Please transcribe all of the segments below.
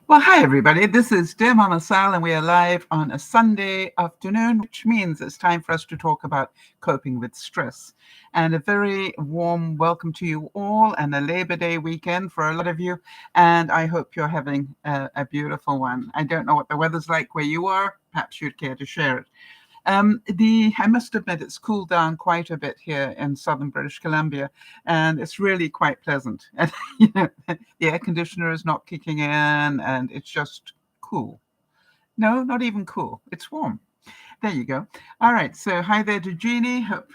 Well, hi, everybody. This is DearMamaSal, and we are live on a Sunday afternoon, which means it's time for us to talk about coping with stress. And a very warm welcome to you all, and a Labor Day weekend for a lot of you. And I hope you're having a beautiful one. I don't know what the weather's like where you are. Perhaps you'd care to share it. I must admit it's cooled down quite a bit here in southern British Columbia, and it's really quite pleasant. And the air conditioner is not kicking in, and it's just cool. No, not even cool. It's warm. There you go. All right. So hi there to Jeannie. Hope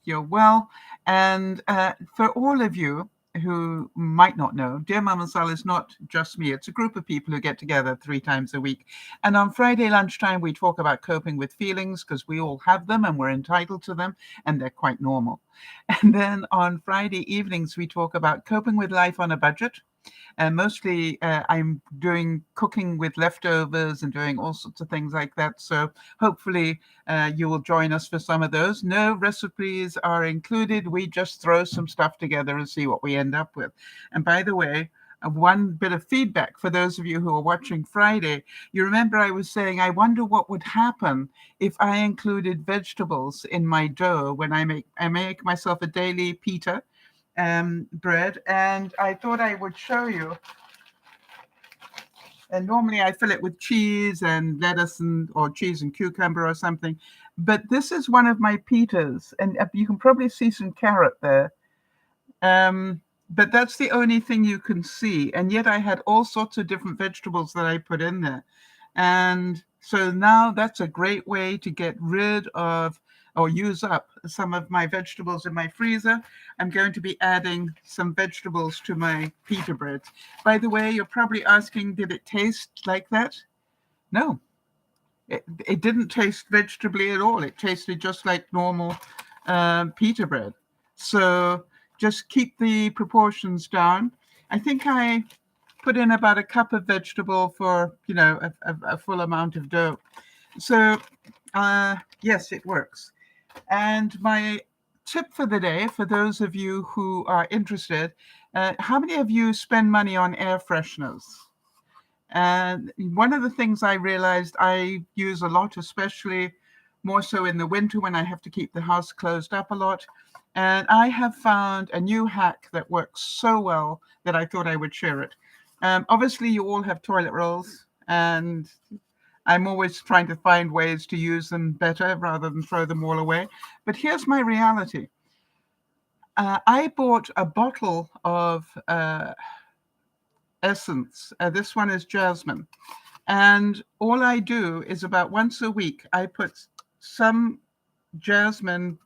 you're well. And for all of you who might not know, Dear Mama Sal is not just me. It's a group of people who get together 3 times a week. And on Friday lunchtime, we talk about coping with feelings because we all have them and we're entitled to them and they're quite normal. And then on Friday evenings, we talk about coping with life on a budget. And mostly I'm doing cooking with leftovers and doing all sorts of things like that. So hopefully you will join us for some of those. No recipes are included. We just throw some stuff together and see what we end up with. And by the way, one bit of feedback for those of you who are watching Friday, you remember I was saying, I wonder what would happen if I included vegetables in my dough when I make myself a daily pita bread, and I thought I would show you. And normally I fill it with cheese and lettuce or cheese and cucumber or something. But this is one of my pitas, and you can probably see some carrot there. But that's the only thing you can see. And yet I had all sorts of different vegetables that I put in there. And so now that's a great way to get rid of or use up some of my vegetables in my freezer. I'm going to be adding some vegetables to my pita breads. By the way, you're probably asking, did it taste like that? No, it didn't taste vegetably at all. It tasted just like normal pita bread. So just keep the proportions down. I think I put in about a cup of vegetable for, a full amount of dough. So yes, it works. And my tip for the day, for those of you who are interested, how many of you spend money on air fresheners? And one of the things I realized I use a lot, especially more so in the winter when I have to keep the house closed up a lot. And I have found a new hack that works so well that I thought I would share it. Obviously, you all have toilet rolls, and I'm always trying to find ways to use them better rather than throw them all away. But here's my reality. I bought a bottle of essence. This one is jasmine. And all I do is about once a week, I put some jasmine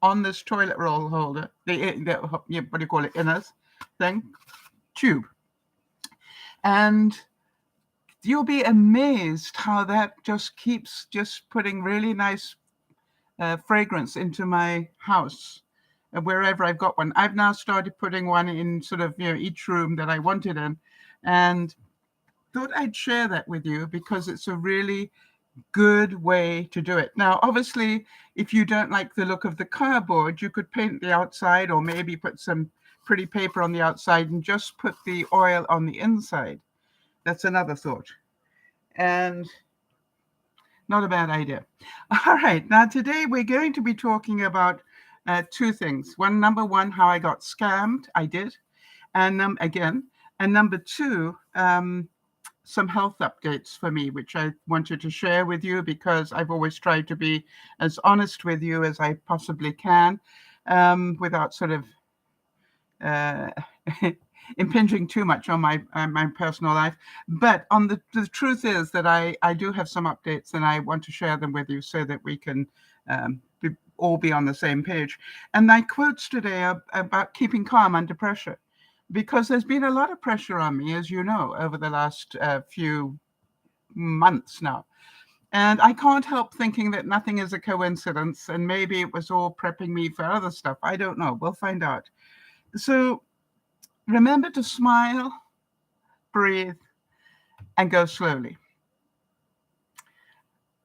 on this toilet roll holder, what do you call it, inners thing, tube. And you'll be amazed how that just keeps just putting really nice fragrance into my house. Wherever I've got one, I've now started putting one in sort of each room that I wanted in, and thought I'd share that with you because it's a really good way to do it. Now, obviously, if you don't like the look of the cardboard, you could paint the outside or maybe put some pretty paper on the outside and just put the oil on the inside. That's another thought. And not a bad idea. All right. Now, today we're going to be talking about two things. Number one, how I got scammed. I did. And again. And number two, some health updates for me, which I wanted to share with you because I've always tried to be as honest with you as I possibly can without sort of impinging too much on my personal life. But the truth is that I do have some updates and I want to share them with you so that we can all be on the same page. And my quotes today are about keeping calm under pressure, because there's been a lot of pressure on me, as you know, over the last few months now. And I can't help thinking that nothing is a coincidence, and maybe it was all prepping me for other stuff. I don't know. We'll find out. So remember to smile, breathe, and go slowly.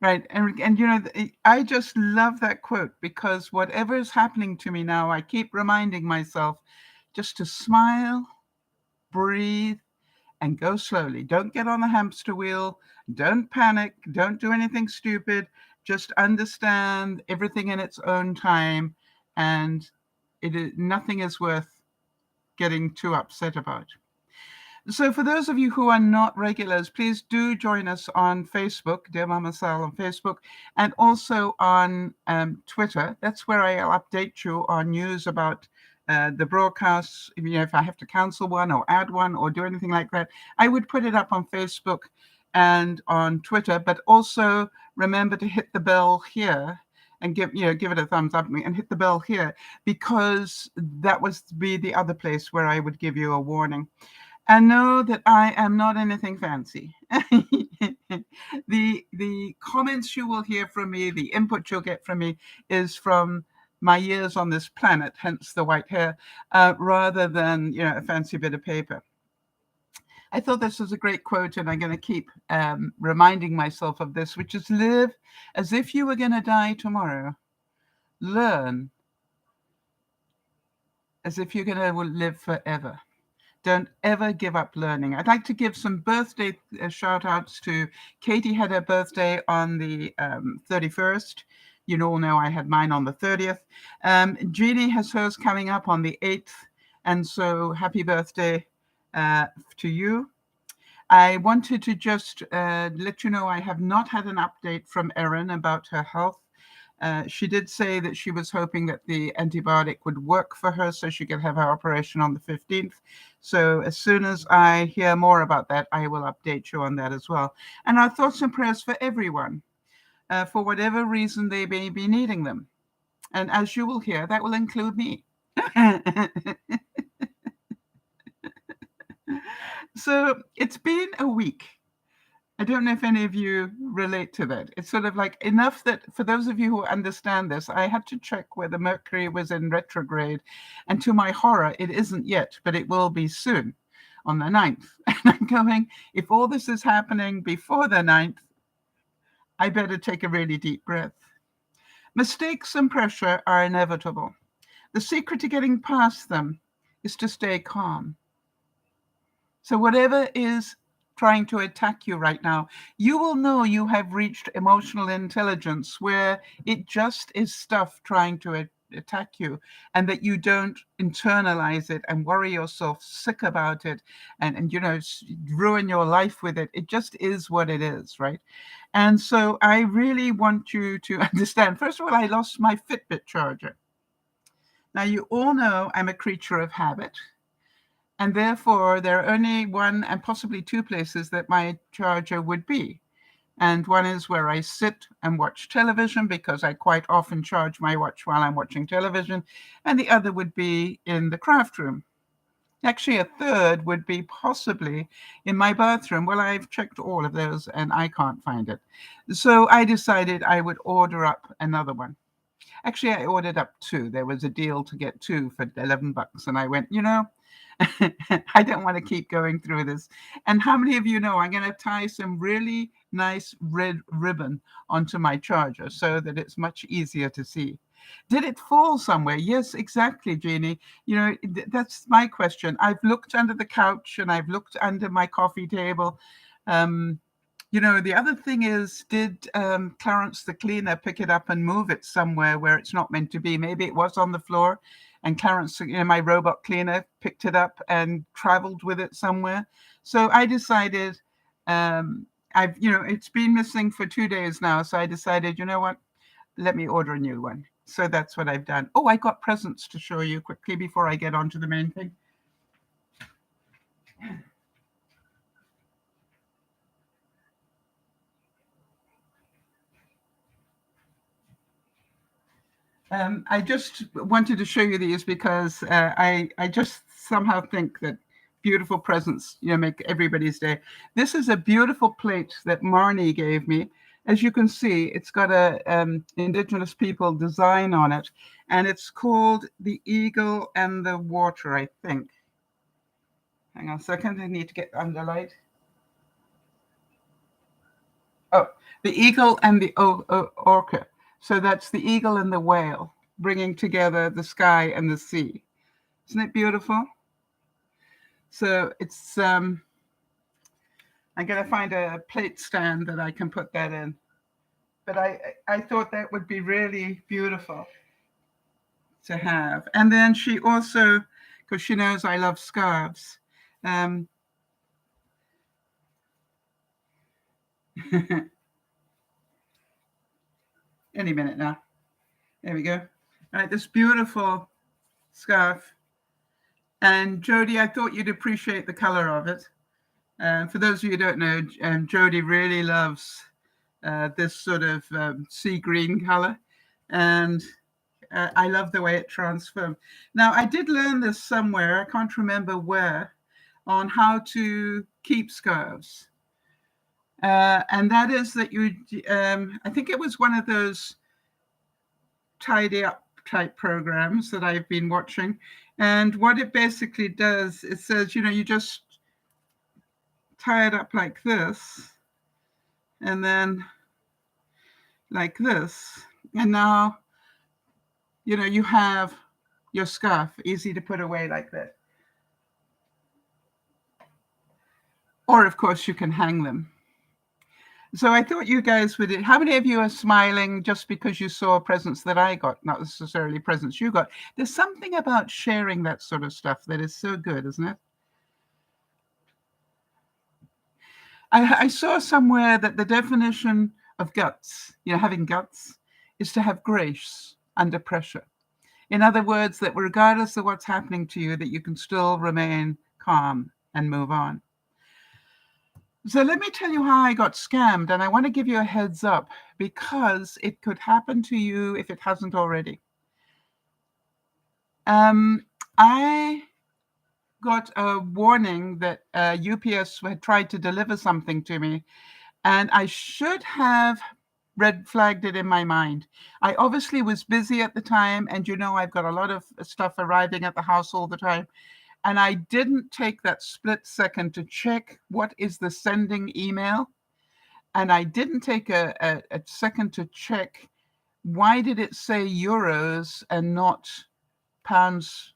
Right. And I just love that quote because whatever is happening to me now, I keep reminding myself just to smile, breathe, and go slowly. Don't get on the hamster wheel. Don't panic. Don't do anything stupid. Just understand everything in its own time, and nothing is worth getting too upset about. So for those of you who are not regulars, please do join us on Facebook, DearMamaSal on Facebook, and also on Twitter. That's where I'll update you on news about the broadcasts. If I have to cancel one or add one or do anything like that, I would put it up on Facebook and on Twitter. But also remember to hit the bell here and give it a thumbs up and hit the bell here, because that was be the other place where I would give you a warning. And know that I am not anything fancy. The comments you will hear from me, the input you'll get from me, is from my years on this planet, hence the white hair, rather than a fancy bit of paper. I thought this was a great quote, and I'm going to keep reminding myself of this, which is: live as if you were going to die tomorrow. Learn as if you're going to live forever. Don't ever give up learning. I'd like to give some birthday shout outs to Katie. Had her birthday on the 31st. You all know I had mine on the 30th. Jeannie has hers coming up on the 8th. And so happy birthday to you. I wanted to just let you know I have not had an update from Erin about her health. She did say that she was hoping that the antibiotic would work for her so she could have her operation on the 15th. So as soon as I hear more about that, I will update you on that as well. And our thoughts and prayers for everyone, for whatever reason they may be needing them. And as you will hear, that will include me. So it's been a week. I don't know if any of you relate to that. It's sort of like enough that for those of you who understand this, I had to check whether Mercury was in retrograde. And to my horror, it isn't yet, but it will be soon on the 9th. And I'm going, if all this is happening before the 9th, I better take a really deep breath. Mistakes and pressure are inevitable. The secret to getting past them is to stay calm. So whatever is trying to attack you right now, you will know you have reached emotional intelligence where it just is stuff trying to attack you, and that you don't internalize it and worry yourself sick about it and ruin your life with it. It just is what it is, right? And so I really want you to understand. First of all, I lost my Fitbit charger. Now, you all know I'm a creature of habit. And therefore, there are only one and possibly two places that my charger would be. And one is where I sit and watch television, because I quite often charge my watch while I'm watching television. And the other would be in the craft room. Actually, a third would be possibly in my bathroom. Well, I've checked all of those and I can't find it. So I decided I would order up another one. Actually, I ordered up two. There was a deal to get two for $11. And I went, I don't want to keep going through this. And how many of you know I'm going to tie some really nice red ribbon onto my charger so that it's much easier to see? Did it fall somewhere? Yes, exactly, Jeannie. That's my question. I've looked under the couch and I've looked under my coffee table. The other thing is, did Clarence the cleaner pick it up and move it somewhere where it's not meant to be? Maybe it was on the floor and Clarence, my robot cleaner, picked it up and traveled with it somewhere. So I decided, it's been missing for 2 days now. So I decided, you know what, let me order a new one. So that's what I've done. Oh, I got presents to show you quickly before I get on to the main thing. I just wanted to show you these because I just somehow think that beautiful presents, make everybody's day. This is a beautiful plate that Marnie gave me. As you can see, it's got a Indigenous people design on it, and it's called the Eagle and the Water, I think. Hang on a second, I need to get under light. Oh, the eagle and the orca. So that's the eagle and the whale, bringing together the sky and the sea. Isn't it beautiful? So it's I'm going to find a plate stand that I can put that in. But I thought that would be really beautiful to have. And then she also, because she knows I love scarves. Any minute now. There we go. All right, this beautiful scarf. And Jody, I thought you'd appreciate the color of it. For those of you who don't know, Jody really loves this sort of sea green color. And I love the way it transformed. Now, I did learn this somewhere, I can't remember where, on how to keep scarves. And that is that you, I think it was one of those tidy up type programs that I've been watching. And what it basically does, it says, you just tie it up like this, and then like this. And now, you have your scarf easy to put away like that. Or, of course, you can hang them. So I thought you guys would. How many of you are smiling just because you saw presents that I got, not necessarily presents you got? There's something about sharing that sort of stuff that is so good, isn't it? I saw somewhere that the definition of guts, having guts, is to have grace under pressure. In other words, that regardless of what's happening to you, that you can still remain calm and move on. So let me tell you how I got scammed, and I want to give you a heads up because it could happen to you if it hasn't already. I got a warning that UPS had tried to deliver something to me, and I should have red flagged it in my mind. I obviously was busy at the time, and I've got a lot of stuff arriving at the house all the time. And I didn't take that split second to check what is the sending email. And I didn't take a second to check why did it say euros and not pounds.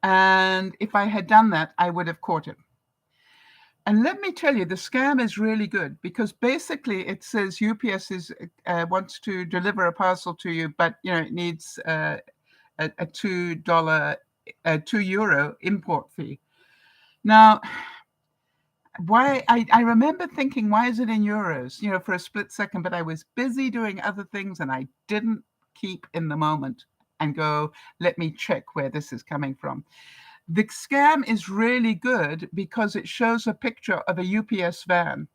And if I had done that, I would have caught it. And let me tell you, the scam is really good because basically it says UPS wants to deliver a parcel to you, but it needs a $2 €2 import fee. Now, why I remember thinking, why is it in euros? For a split second, but I was busy doing other things and I didn't keep in the moment and go, let me check where this is coming from. The scam is really good because it shows a picture of a UPS van.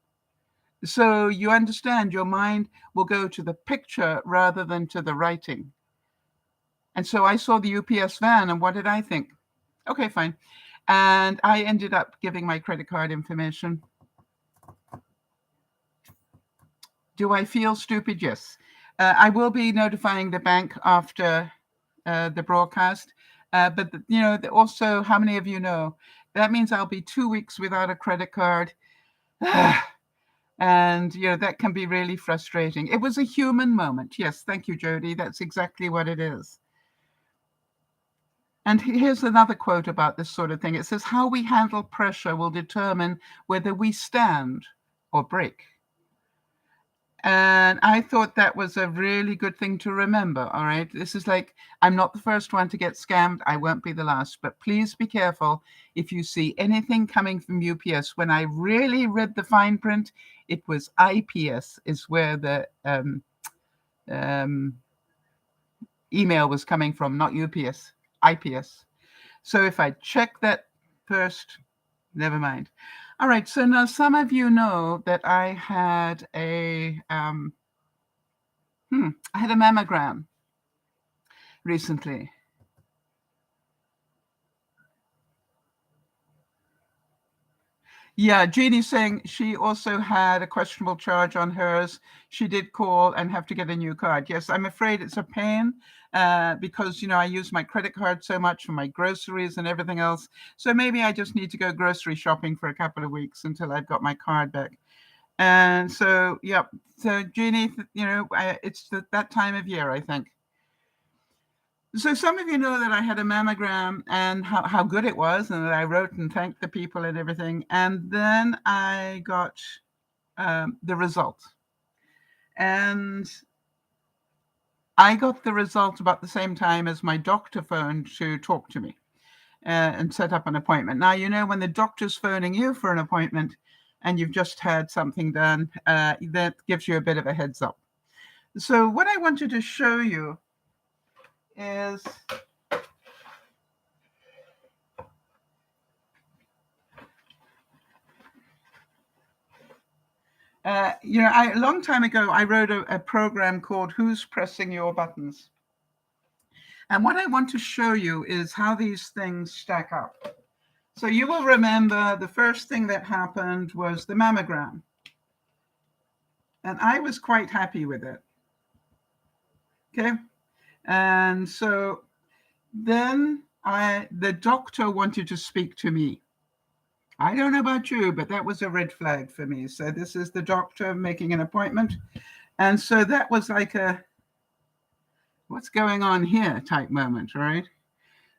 So you understand your mind will go to the picture rather than to the writing. And so I saw the UPS van, and what did I think? Okay, fine. And I ended up giving my credit card information. Do I feel stupid? Yes. I will be notifying the bank after the broadcast. But, also, how many of you know? That means I'll be 2 weeks without a credit card. And, that can be really frustrating. It was a human moment. Yes, thank you, Jody. That's exactly what it is. And here's another quote about this sort of thing. It says, how we handle pressure will determine whether we stand or break. And I thought that was a really good thing to remember. All right. This is like, I'm not the first one to get scammed. I won't be the last. But please be careful if you see anything coming from UPS. When I really read the fine print, it was IPS is where the email was coming from, not UPS, IPS. So if I check that first, never mind. All right, so now some of you know that I had a mammogram recently. Yeah, Jeannie's saying she also had a questionable charge on hers. She did call and have to get a new card. Yes, I'm afraid it's a pain because, I use my credit card so much for my groceries and everything else. So maybe I just need to go grocery shopping for a couple of weeks until I've got my card back. And so, yeah. So Jeannie, it's that time of year, I think. So some of you know that I had a mammogram and how good it was, and that I wrote and thanked the people and everything. And then I got the result. And I got the result about the same time as my doctor phoned to talk to me and set up an appointment. Now, you know, when the doctor's phoning you for an appointment and you've just had something done, that gives you a bit of a heads up. So what I wanted to show you is a long time ago, I wrote a program called Who's Pressing Your Buttons? And what I want to show you is how these things stack up. So you will remember the first thing that happened was the mammogram. And I was quite happy with it. Okay. And so then the doctor wanted to speak to me. I don't know about you, but that was a red flag for me. So this is the doctor making an appointment. And so that was like a, what's going on here type moment, right?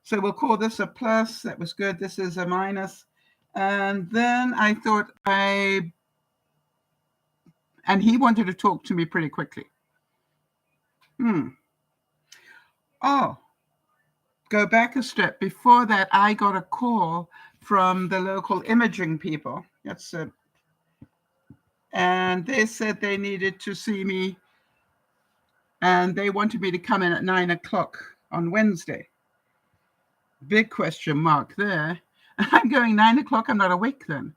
So we'll call this a plus. That was good. This is a minus. And then I thought and he wanted to talk to me pretty quickly. Oh, go back a step. Before that, I got a call from the local imaging people. That's it. And they said they needed to see me, and they wanted me to come in at 9 o'clock on Wednesday. Big question mark there. I'm going 9 o'clock. I'm not awake then.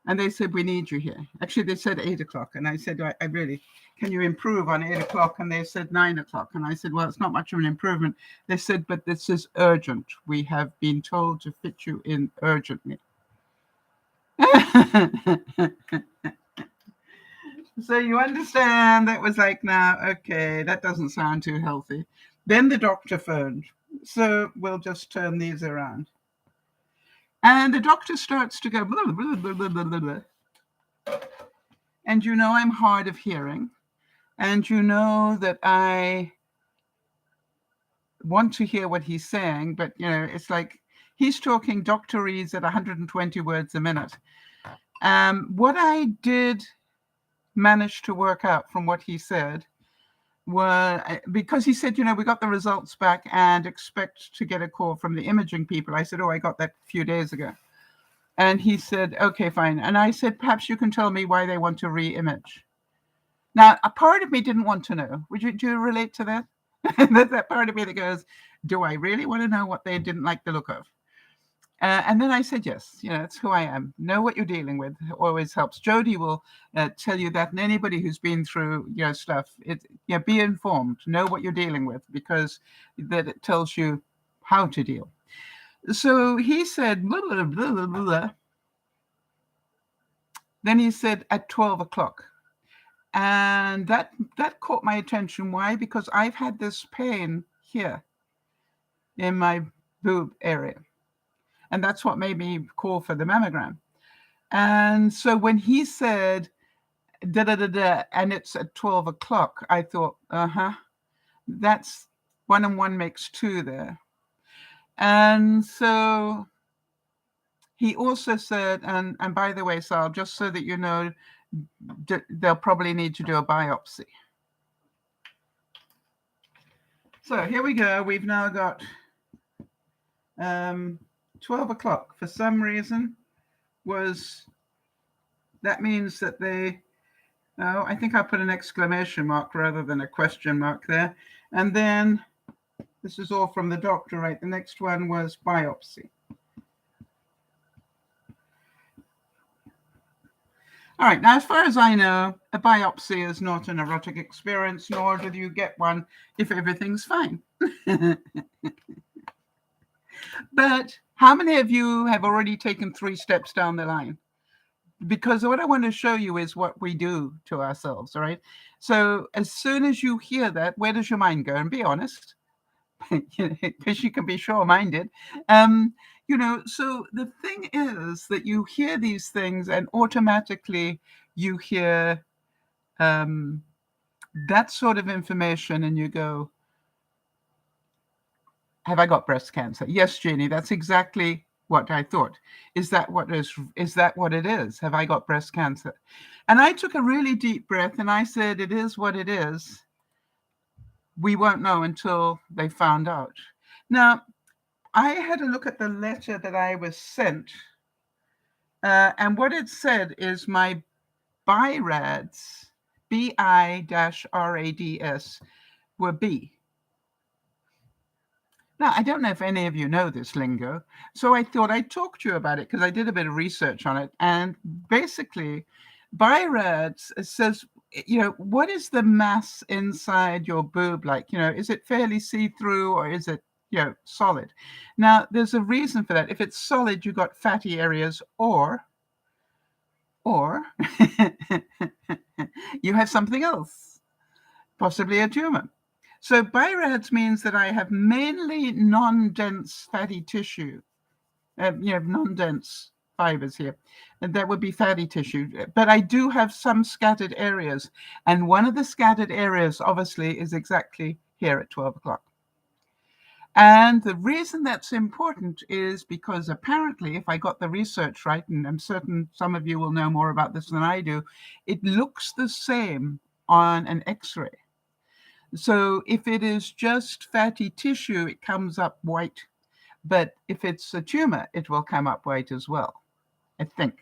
And they said, we need you here. Actually, they said 8 o'clock. And I said, I really, can you improve on 8 o'clock? And they said 9 o'clock. And I said, well, it's not much of an improvement. They said, but this is urgent. We have been told to fit you in urgently. So you understand, that was like, now, okay, that doesn't sound too healthy. Then the doctor phoned. So we'll just turn these around. And the doctor starts to go, blah, blah, blah, blah, blah, blah. And you know I'm hard of hearing. And you know that I want to hear what he's saying, but, you know, it's like he's talking doctorese at 120 words a minute. What I did manage to work out from what he said were, because he said, you know, we got the results back and expect to get a call from the imaging people. I said, oh, I got that a few days ago. And he said, okay, fine. And I said, perhaps you can tell me why they want to re-image. Now, a part of me didn't want to know. Do you relate to that? There's that part of me that goes, do I really want to know what they didn't like the look of? And then I said, yes, you know, that's who I am. Know what you're dealing with. It always helps. Jody will tell you that, and anybody who's been through, you know, stuff, be informed. Know what you're dealing with, because that it tells you how to deal. So he said, blah, blah, blah, blah, blah. Then he said at 12 o'clock. And that caught my attention. Why? Because I've had this pain here in my boob area. And that's what made me call for the mammogram. And so when he said, and it's at 12 o'clock, I thought, that's 1 and 1 makes 2 there. And so he also said, and by the way, Sal, just so that you know, they'll probably need to do a biopsy. So here we go. We've now got 12 o'clock. For some reason, that means that I think I put an exclamation mark rather than a question mark there. And then this is all from the doctor, right? The next one was biopsy. All right, now, as far as I know, a biopsy is not an erotic experience, nor do you get one if everything's fine. But how many of you have already taken 3 steps down the line? Because what I want to show you is what we do to ourselves, all right? So as soon as you hear that, where does your mind go? And be honest, because you can be sure-minded. So the thing is that you hear these things and automatically you hear that sort of information and you go, Have I got breast cancer? Yes, Jeannie, that's exactly what I thought. Is that what it is? Have I got breast cancer? And I took a really deep breath and I said, it is what it is. We won't know until they found out. Now, I had a look at the letter that I was sent, and what it said is my BIRADS, BI-RADS, were B. Now, I don't know if any of you know this lingo, so I thought I'd talk to you about it because I did a bit of research on it. And basically, BIRADS says, what is the mass inside your boob like? Is it fairly see-through or is it, solid? Now, there's a reason for that. If it's solid, you've got fatty areas, or you have something else, possibly a tumor. So BIRADS means that I have mainly non-dense fatty tissue, non-dense fibers here, and that would be fatty tissue. But I do have some scattered areas, and one of the scattered areas, obviously, is exactly here at 12 o'clock. And the reason that's important is because apparently, if I got the research right, and I'm certain some of you will know more about this than I do, it looks the same on an X-ray. So if it is just fatty tissue, it comes up white. But if it's a tumor, it will come up white as well. I think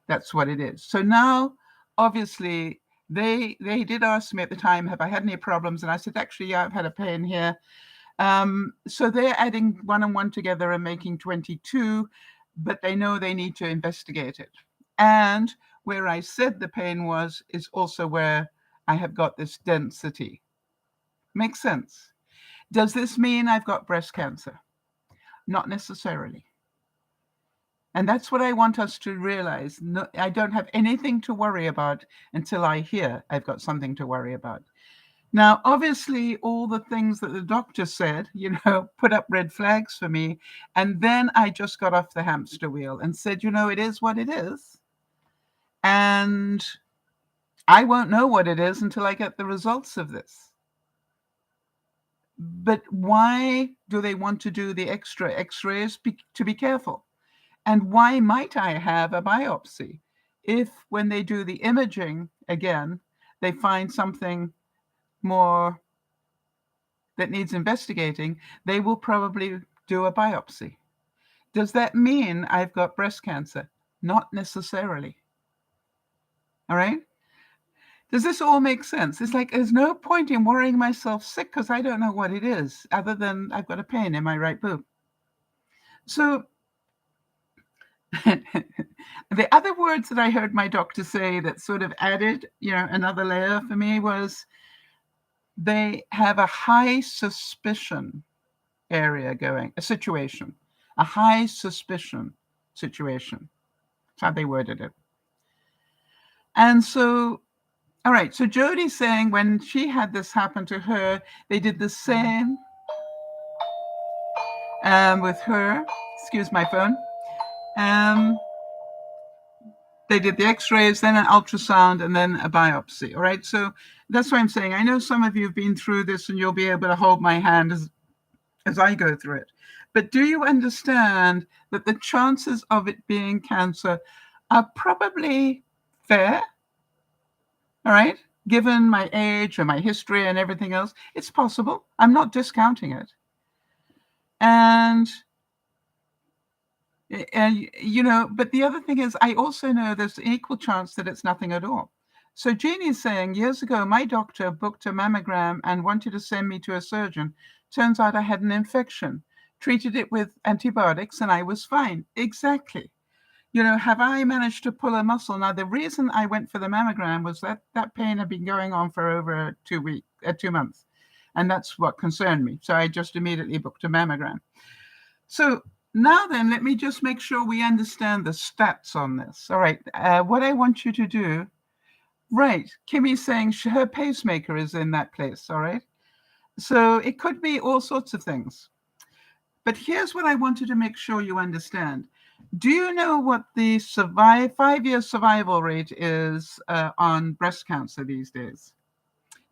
that's what it is. So now, obviously, they did ask me at the time, have I had any problems? And I said, actually, yeah, I've had a pain here. So they're adding 1 and 1 together and making 22, but they know they need to investigate it. And where I said the pain was is also where I have got this density. Makes sense. Does this mean I've got breast cancer? Not necessarily. And that's what I want us to realize. No, I don't have anything to worry about until I hear I've got something to worry about. Now, obviously, all the things that the doctor said, put up red flags for me. And then I just got off the hamster wheel and said, it is what it is. And I won't know what it is until I get the results of this. But why do they want to do the extra X-rays? To be careful. And why might I have a biopsy if when they do the imaging again, they find something more that needs investigating, they will probably do a biopsy. Does that mean I've got breast cancer? Not necessarily. All right? Does this all make sense? It's like there's no point in worrying myself sick because I don't know what it is, other than I've got a pain in my right boob. So the other words that I heard my doctor say that sort of added, another layer for me was they have a high suspicion area going, a situation, a high suspicion situation. That's how they worded it. And so, all right, so Jodi's saying when she had this happen to her, they did the same with her. Excuse my phone. They did the X-rays, then an ultrasound, and then a biopsy. All right, so that's why I'm saying I know some of you have been through this, and you'll be able to hold my hand as I go through it. But do you understand that the chances of it being cancer are probably fair? All right, given my age and my history and everything else, it's possible. I'm not discounting it. And but the other thing is, I also know there's an equal chance that it's nothing at all. So Jeannie is saying, years ago, my doctor booked a mammogram and wanted to send me to a surgeon. Turns out I had an infection, treated it with antibiotics, and I was fine. Exactly. Have I managed to pull a muscle? Now, the reason I went for the mammogram was that pain had been going on for over 2 months. And that's what concerned me. So I just immediately booked a mammogram. So now then, let me just make sure we understand the stats on this. All right, what I want you to do, right, Kimmy's saying her pacemaker is in that place, all right? So it could be all sorts of things. But here's what I wanted to make sure you understand. Do you know what the 5-year survival rate is on breast cancer these days?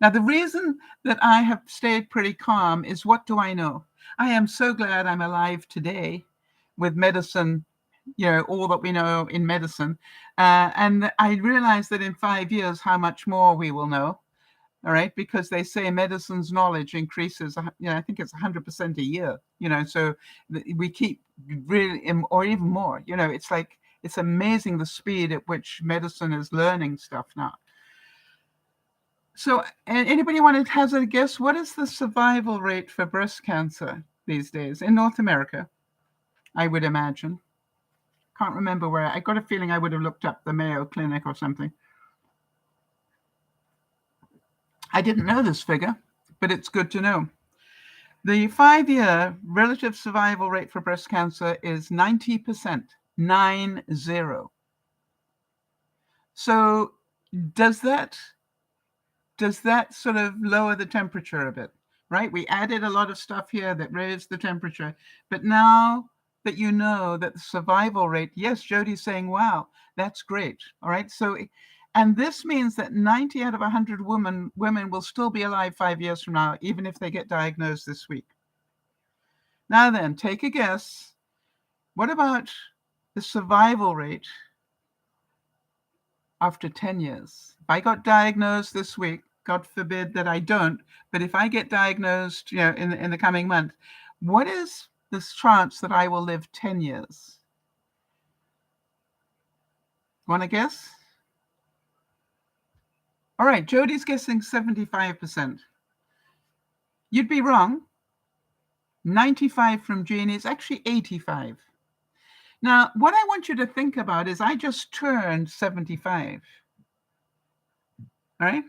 Now, the reason that I have stayed pretty calm is, what do I know? I am so glad I'm alive today with medicine, all that we know in medicine. And I realized that in 5 years, how much more we will know. All right, because they say medicine's knowledge increases, I think it's 100% a year, so we keep really, or even more, it's like, it's amazing the speed at which medicine is learning stuff now. So, anybody want to hazard a guess? What is the survival rate for breast cancer these days in North America? I would imagine. Can't remember where. I got a feeling I would have looked up the Mayo Clinic or something. I didn't know this figure, but it's good to know. The 5-year relative survival rate for breast cancer is 90%, 90. So does that sort of lower the temperature a bit, right? We added a lot of stuff here that raised the temperature, but now that you know that the survival rate, yes, Jody's saying, wow, that's great. All right. So, and this means that 90 out of 100 women will still be alive 5 years from now, even if they get diagnosed this week. Now then, take a guess. What about the survival rate after 10 years? If I got diagnosed this week, God forbid that I don't, but if I get diagnosed, in the coming month, what is this chance that I will live 10 years? Want to guess? All right, Jody's guessing 75%. You'd be wrong. 95 from Jeannie. It's actually 85. Now, what I want you to think about is I just turned 75. All right?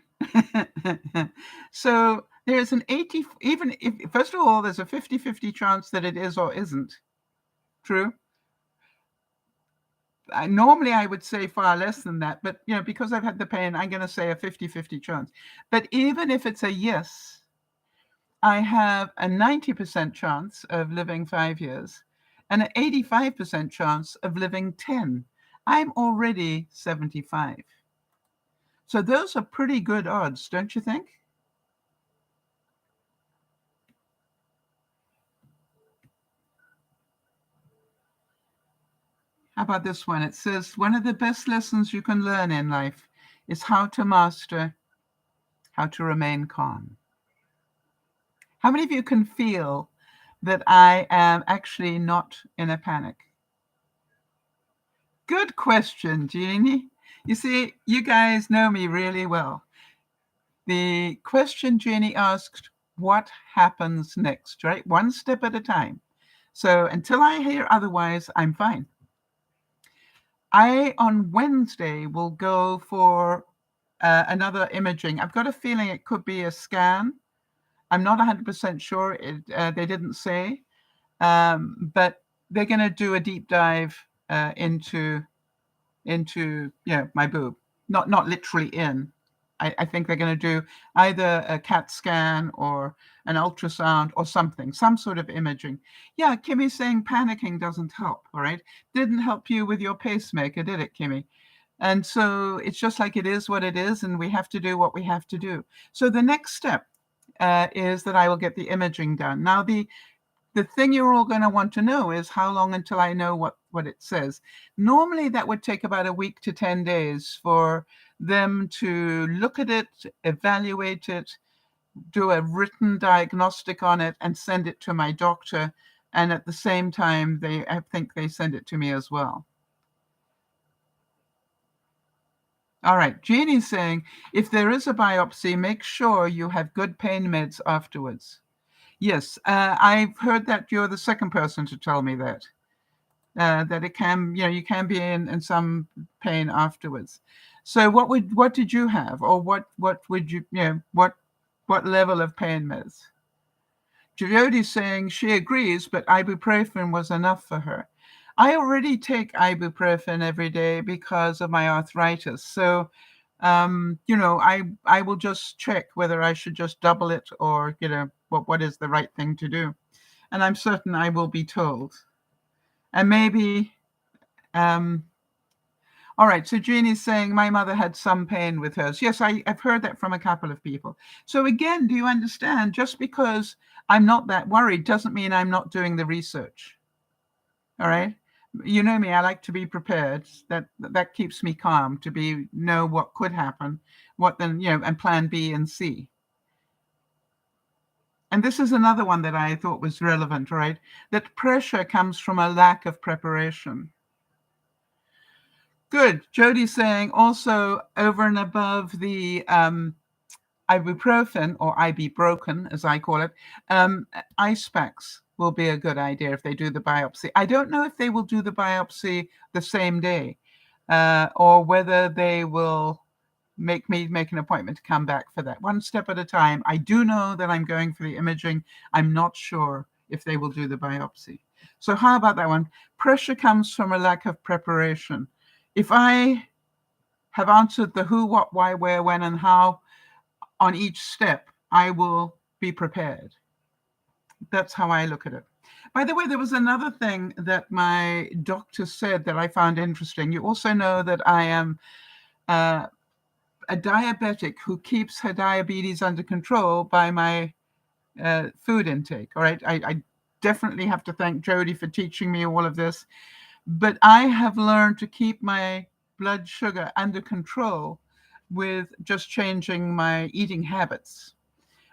So there's an 80, even if, first of all, there's a 50-50 chance that it is or isn't. True? Normally I would say far less than that, but because I've had the pain, I'm going to say a 50-50 chance. But even if it's a yes, I have a 90% chance of living 5 years and an 85% chance of living 10. I'm already 75. So those are pretty good odds, don't you think? How about this one? It says, one of the best lessons you can learn in life is how to master, how to remain calm. How many of you can feel that I am actually not in a panic? Good question, Jeannie. You see, you guys know me really well. The question Jeannie asked, what happens next, right? One step at a time. So until I hear otherwise, I'm fine. I, on Wednesday, will go for another imaging. I've got a feeling it could be a scan. I'm not 100% sure. They didn't say. But they're going to do a deep dive into my boob. Not literally in. I think they're going to do either a CAT scan or an ultrasound or something, some sort of imaging. Yeah, Kimmy's saying panicking doesn't help, all right? Didn't help you with your pacemaker, did it, Kimmy? And so it's just like it is what it is, and we have to do what we have to do. So the next step is that I will get the imaging done. Now, the thing you're all going to want to know is how long until I know what it says. Normally, that would take about a week to 10 days for them to look at it, evaluate it, do a written diagnostic on it, and send it to my doctor. And at the same time, I think they send it to me as well. All right, Jeannie's saying, if there is a biopsy, make sure you have good pain meds afterwards. Yes, I've heard that you're the second person to tell me that. That it can, you can be in some pain afterwards. So what did you have, or what would you, what level of pain meds? Jody's saying she agrees, but ibuprofen was enough for her. I already take ibuprofen every day because of my arthritis. So, I will just check whether I should just double it or, what is the right thing to do. And I'm certain I will be told. And maybe, all All right, so Jeannie's saying my mother had some pain with hers. Yes, I've heard that from a couple of people. So again, do you understand? Just because I'm not that worried doesn't mean I'm not doing the research. All right. You know me, I like to be prepared. That keeps me calm, to know what could happen, what then, and plan B and C. And this is another one that I thought was relevant, right? That pressure comes from a lack of preparation. Good. Jody's saying also over and above the ibuprofen, or ibuprofen, as I call it, ice packs will be a good idea if they do the biopsy. I don't know if they will do the biopsy the same day, or whether they will make me make an appointment to come back for that. One step at a time. I do know that I'm going for the imaging. I'm not sure if they will do the biopsy. So how about that one? Pressure comes from a lack of preparation. If I have answered the who, what, why, where, when, and how on each step, I will be prepared. That's how I look at it. By the way, there was another thing that my doctor said that I found interesting. You also know that I am a diabetic who keeps her diabetes under control by my food intake. All right. I definitely have to thank Jody for teaching me all of this. But I have learned to keep my blood sugar under control with just changing my eating habits.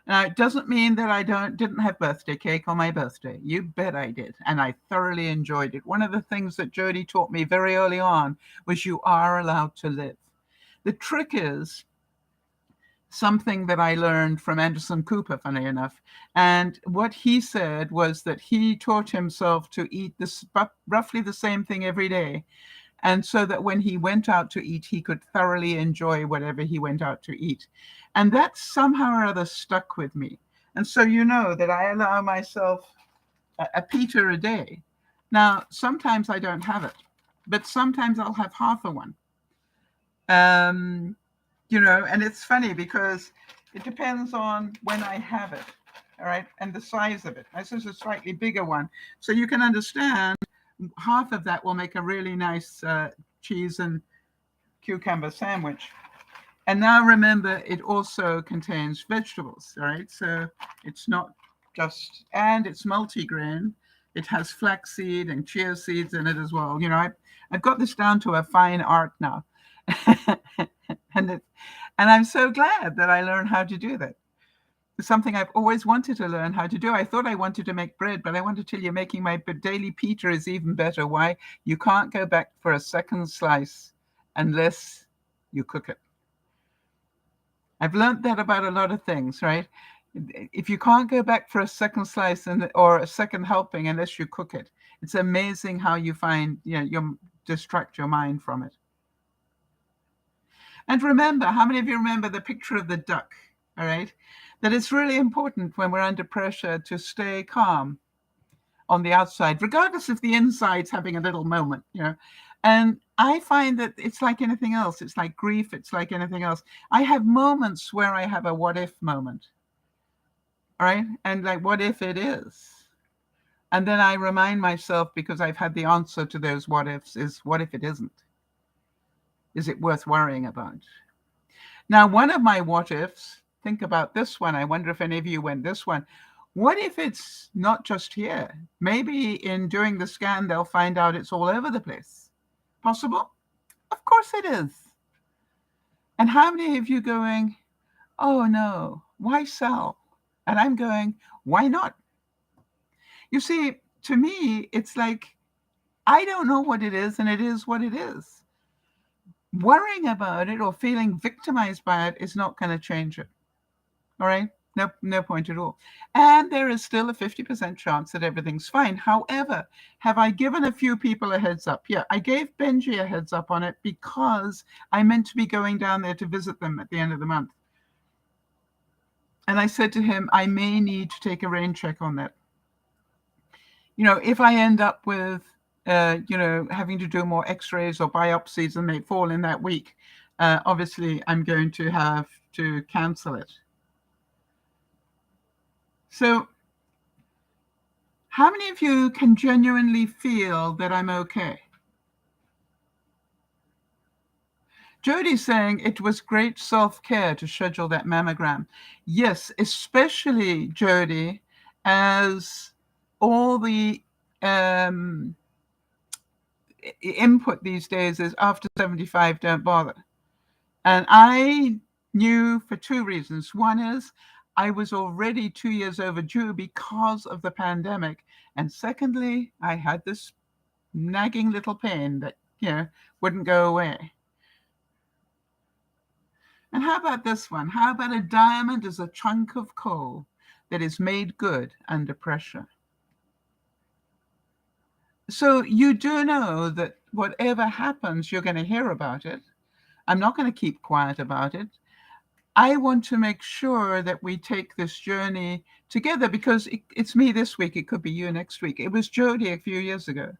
Now, it doesn't mean that I didn't have birthday cake on my birthday. You bet I did. And I thoroughly enjoyed it. One of the things that Jody taught me very early on was you are allowed to live. The trick is something that I learned from Anderson Cooper, funny enough. And what he said was that he taught himself to eat this roughly the same thing every day. And so that when he went out to eat, he could thoroughly enjoy whatever he went out to eat. And that somehow or other stuck with me. And so you know that I allow myself a Peter a day. Now, sometimes I don't have it, but sometimes I'll have half a one. And it's funny because it depends on when I have it, all right, and the size of it. This is a slightly bigger one. So you can understand half of that will make a really nice cheese and cucumber sandwich. And now remember, it also contains vegetables, all right? So it's not just, and it's multigrain. It has flaxseed and chia seeds in it as well. I've got this down to a fine art now. and I'm so glad that I learned how to do that. It's something I've always wanted to learn how to do. I thought I wanted to make bread, but I want to tell you, making my daily Peter is even better. Why? You can't go back for a second slice unless you cook it. I've learned that about a lot of things, right? If you can't go back for a second slice or a second helping unless you cook it, it's amazing how you find, you distract your mind from it. And remember, how many of you remember the picture of the duck? All right, that it's really important when we're under pressure to stay calm on the outside, regardless if the inside's having a little moment, And I find that it's like anything else. It's like grief. It's like anything else. I have moments where I have a what if moment. All right. And like, what if it is? And then I remind myself, because I've had the answer to those what ifs, is what if it isn't? Is it worth worrying about? Now, one of my what ifs, think about this one. I wonder if any of you went this one. What if it's not just here? Maybe in doing the scan, they'll find out it's all over the place. Possible? Of course it is. And how many of you going, oh no, why sell? And I'm going, why not? You see, to me, it's like, I don't know what it is, and it is what it is. Worrying about it or feeling victimized by it is not going to change it. All right? No point at all. And there is still a 50% chance that everything's fine. However, have I given a few people a heads up? Yeah, I gave Benji a heads up on it because I meant to be going down there to visit them at the end of the month. And I said to him, I may need to take a rain check on that. If I end up with, having to do more x-rays or biopsies and they fall in that week, obviously I'm going to have to cancel it. So how many of you can genuinely feel that I'm okay? Jody's saying it was great self-care to schedule that mammogram. Yes, especially Jody, as all the um, input these days is after 75, don't bother. And I knew for two reasons. One is I was already 2 years overdue because of the pandemic. And secondly, I had this nagging little pain that, wouldn't go away. And how about this one? How about a diamond is a chunk of coal that is made good under pressure? So you do know that whatever happens, you're going to hear about it. I'm not going to keep quiet about it. I want to make sure that we take this journey together because it's me this week. It could be you next week. It was Jody a few years ago.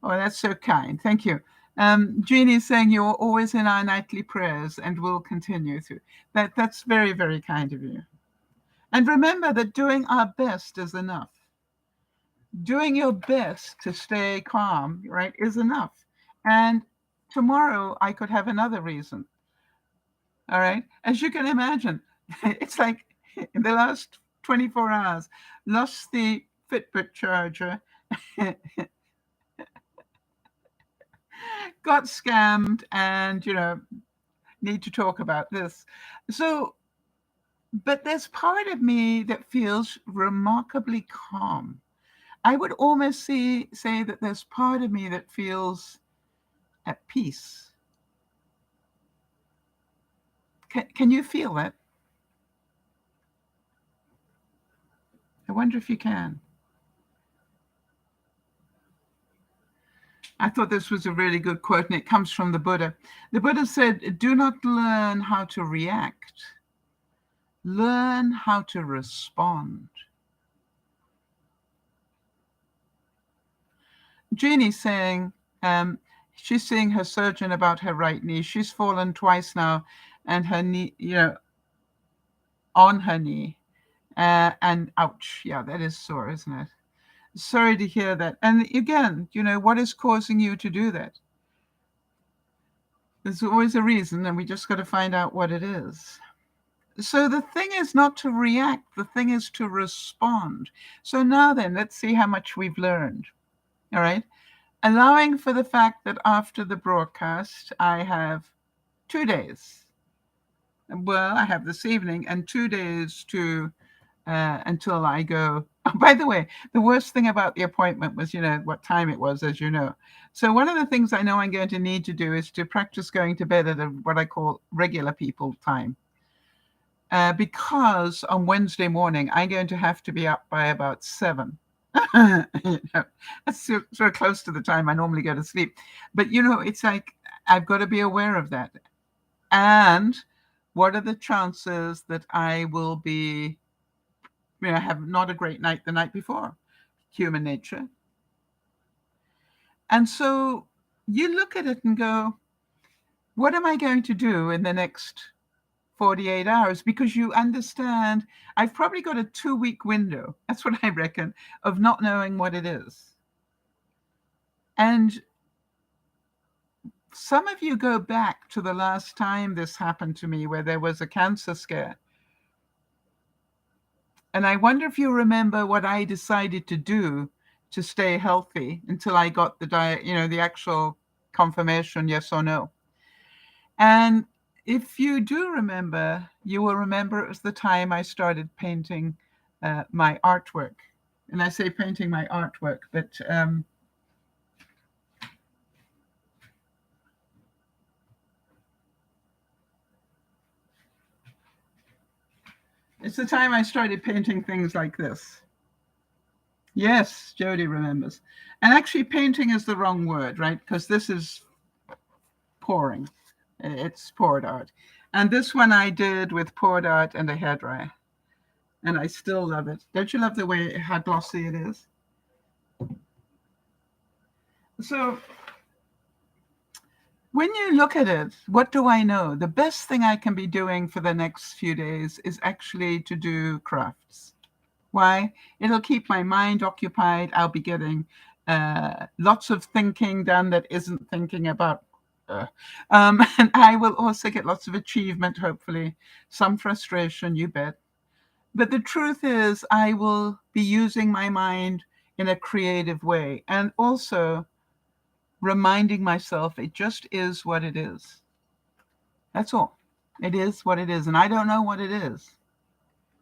Oh, that's so kind. Thank you. Jeannie is saying you're always in our nightly prayers and will continue to. That's very, very kind of you. And remember that doing our best is enough. Doing your best to stay calm, right, is enough. And tomorrow I could have another reason. All right. As you can imagine, it's like in the last 24 hours, lost the Fitbit charger, got scammed, and, need to talk about this. So, but there's part of me that feels remarkably calm. I would almost say that there's part of me that feels at peace. Can you feel it? I wonder if you can. I thought this was a really good quote, and it comes from the Buddha. The Buddha said, do not learn how to react. Learn how to respond. Jeannie's saying she's seeing her surgeon about her right knee. She's fallen twice now, and her knee, on her knee. And ouch, yeah, that is sore, isn't it? Sorry to hear that. And again, what is causing you to do that? There's always a reason, and we just got to find out what it is. So the thing is not to react, the thing is to respond. So now then, let's see how much we've learned. All right. Allowing for the fact that after the broadcast, I have 2 days. Well, I have this evening and 2 days to until I go. Oh, by the way, the worst thing about the appointment was, what time it was, as you know. So one of the things I know I'm going to need to do is to practice going to bed at what I call regular people time. Because on Wednesday morning, I'm going to have to be up by about 7. That's so close to the time I normally go to sleep. But, it's like I've got to be aware of that. And what are the chances that I will be, have not a great night the night before? Human nature. And so you look at it and go, what am I going to do in the next 48 hours? Because you understand I've probably got a 2-week window, that's what I reckon, of not knowing what it is. And some of you go back to the last time this happened to me, where there was a cancer scare. And I wonder if you remember what I decided to do to stay healthy until I got the the actual confirmation, yes or no. And if you do remember, you will remember it was the time I started painting my artwork. And I say painting my artwork, but it's the time I started painting things like this. Yes, Jody remembers. And actually, painting is the wrong word, right? Because this is pouring. It's poured art. And this one I did with poured art and a hairdryer. And I still love it. Don't you love the way, how glossy it is? So when you look at it, what do I know? The best thing I can be doing for the next few days is actually to do crafts. Why? It'll keep my mind occupied. I'll be getting lots of thinking done that isn't thinking about And I will also get lots of achievement, hopefully, some frustration, you bet. But the truth is, I will be using my mind in a creative way and also reminding myself it just is what it is. That's all. It is what it is. And I don't know what it is.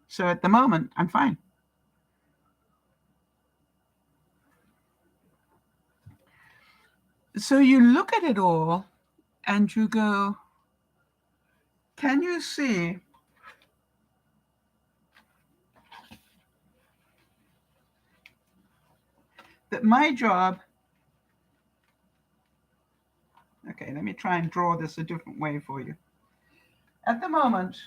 So at the moment, I'm fine. So you look at it all and you go, can you see that my job, okay, let me try and draw this a different way for you. At the moment,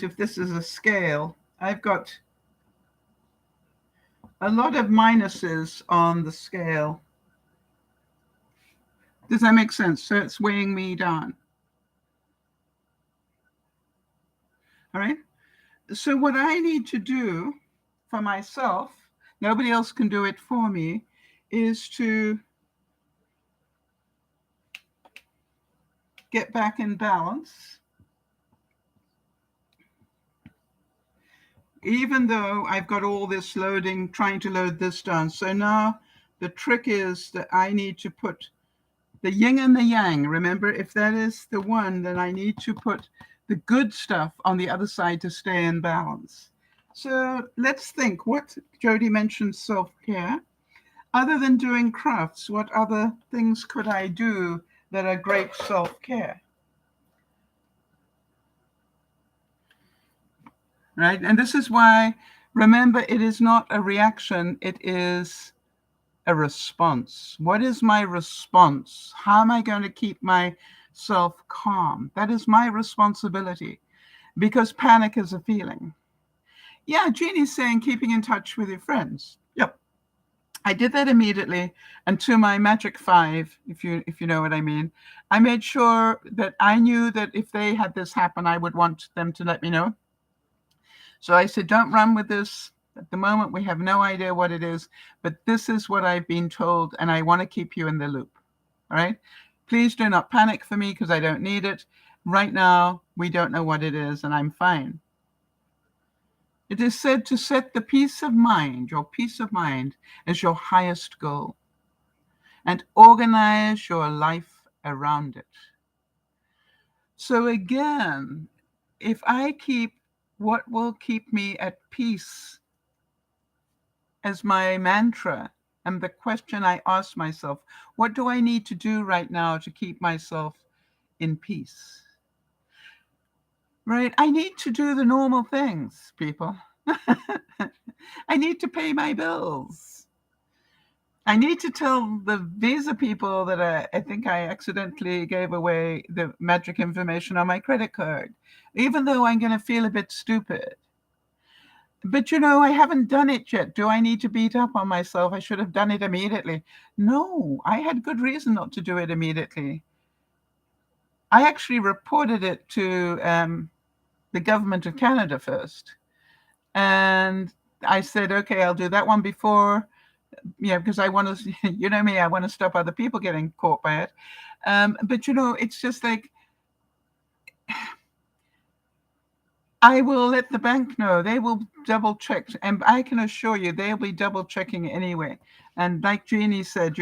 if this is a scale, I've got a lot of minuses on the scale. Does that make sense? So it's weighing me down. All right. So what I need to do for myself, nobody else can do it for me, is to get back in balance. Even though I've got all this loading, trying to load this down. So now the trick is that I need to put the yin and the yang. Remember, if that is the one, then I need to put the good stuff on the other side to stay in balance. So let's think. What Jody mentioned, self-care. Other than doing crafts, what other things could I do that are great self-care? Right? And this is why, remember, it is not a reaction, it is a response. What is my response? How am I going to keep myself calm? That is my responsibility, because panic is a feeling. Yeah, Jeannie's saying keeping in touch with your friends. Yep. I did that immediately. And to my magic 5, if you know what I mean, I made sure that I knew that if they had this happen, I would want them to let me know. So I said, don't run with this. At the moment, we have no idea what it is, but this is what I've been told, and I want to keep you in the loop. All right? Please do not panic for me because I don't need it. Right now, we don't know what it is, and I'm fine. It is said to set the peace of mind, your peace of mind, as your highest goal, and organize your life around it. So again, if I keep what will keep me at peace as my mantra, and the question I ask myself, what do I need to do right now to keep myself in peace? Right? I need to do the normal things, people. I need to pay my bills. I need to tell the Visa people that I think I accidentally gave away the magic information on my credit card, even though I'm going to feel a bit stupid. But I haven't done it yet. Do I need to beat up on myself? I should have done it immediately. No, I had good reason not to do it immediately. I actually reported it to the government of Canada first. And I said, okay, I'll do that one before, because I want to, me, I want to stop other people getting caught by it. But, it's just like, I will let the bank know. They will double check. And I can assure you, they'll be double checking anyway. And like Jeannie said,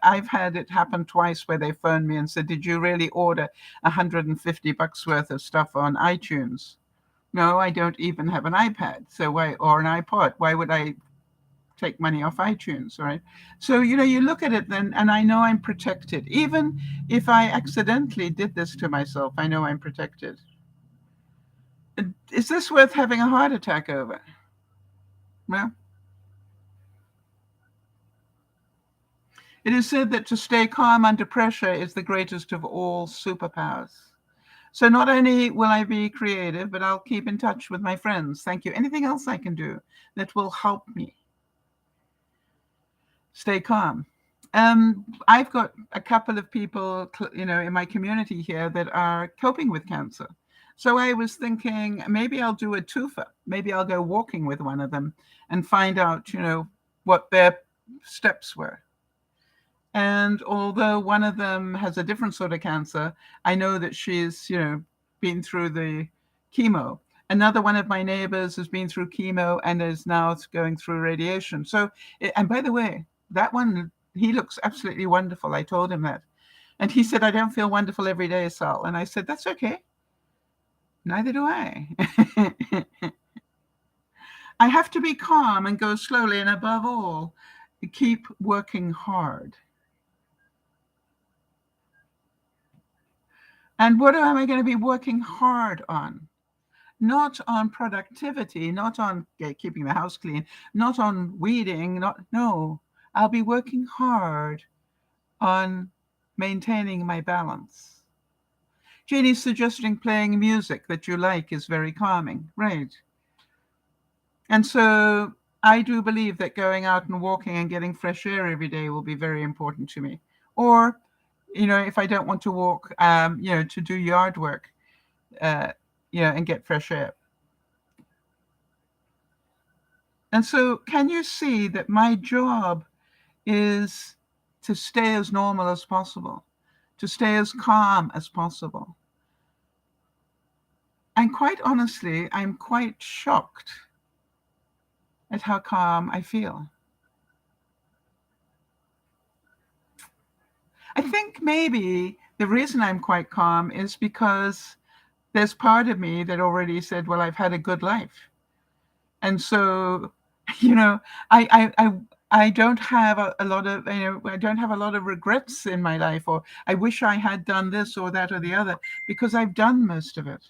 I've had it happen twice where they phoned me and said, did you really order $150 worth of stuff on iTunes? No, I don't even have an iPad. So or an iPod? Why would I take money off iTunes, right? So, you look at it then, and I know I'm protected. Even if I accidentally did this to myself, I know I'm protected. Is this worth having a heart attack over? Well, it is said that to stay calm under pressure is the greatest of all superpowers. So not only will I be creative, but I'll keep in touch with my friends. Thank you. Anything else I can do that will help me stay calm? I've got a couple of people, in my community here that are coping with cancer. So I was thinking maybe I'll do a twofer. Maybe I'll go walking with one of them and find out, what their steps were. And although one of them has a different sort of cancer, I know that she's, been through the chemo. Another one of my neighbors has been through chemo and is now going through radiation. So, and by the way, that one, he looks absolutely wonderful. I told him that. And he said, I don't feel wonderful every day, Sal. And I said, that's okay. Neither do I. I have to be calm and go slowly. And above all, keep working hard. And what am I going to be working hard on? Not on productivity, not on keeping the house clean, not on weeding, no. I'll be working hard on maintaining my balance. Jeannie's suggesting playing music that you like is very calming, right? And so I do believe that going out and walking and getting fresh air every day will be very important to me. Or, if I don't want to walk, to do yard work, and get fresh air. And so can you see that my job is to stay as normal as possible, to stay as calm as possible? And quite honestly, I'm quite shocked at how calm I feel. I think maybe the reason I'm quite calm is because there's part of me that already said, well, I've had a good life. And so, I don't have a lot of, I don't have a lot of regrets in my life, or I wish I had done this or that or the other, because I've done most of it.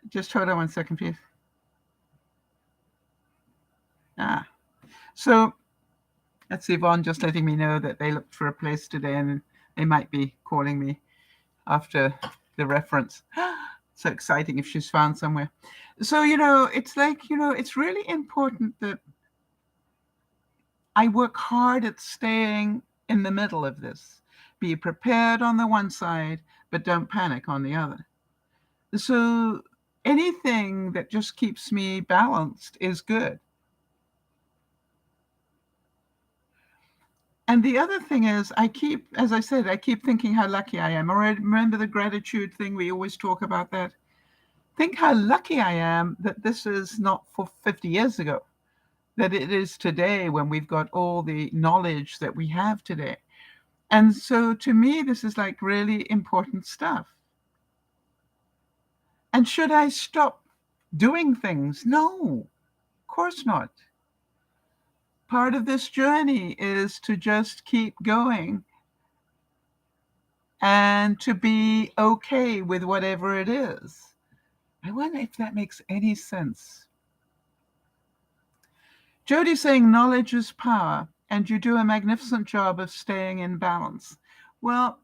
Just hold on one second, please. So that's Yvonne just letting me know that they looked for a place today and they might be calling me after the reference. So exciting if she's found somewhere. So, it's like, it's really important that I work hard at staying in the middle of this. Be prepared on the one side, but don't panic on the other. So anything that just keeps me balanced is good. And the other thing is, as I said, I keep thinking how lucky I am. Or remember the gratitude thing? We always talk about that. Think how lucky I am that this is not for 50 years ago, that it is today when we've got all the knowledge that we have today. And so to me, this is like really important stuff. And should I stop doing things? No, of course not. Part of this journey is to just keep going and to be okay with whatever it is. I wonder if that makes any sense. Jody's saying knowledge is power, and you do a magnificent job of staying in balance. Well,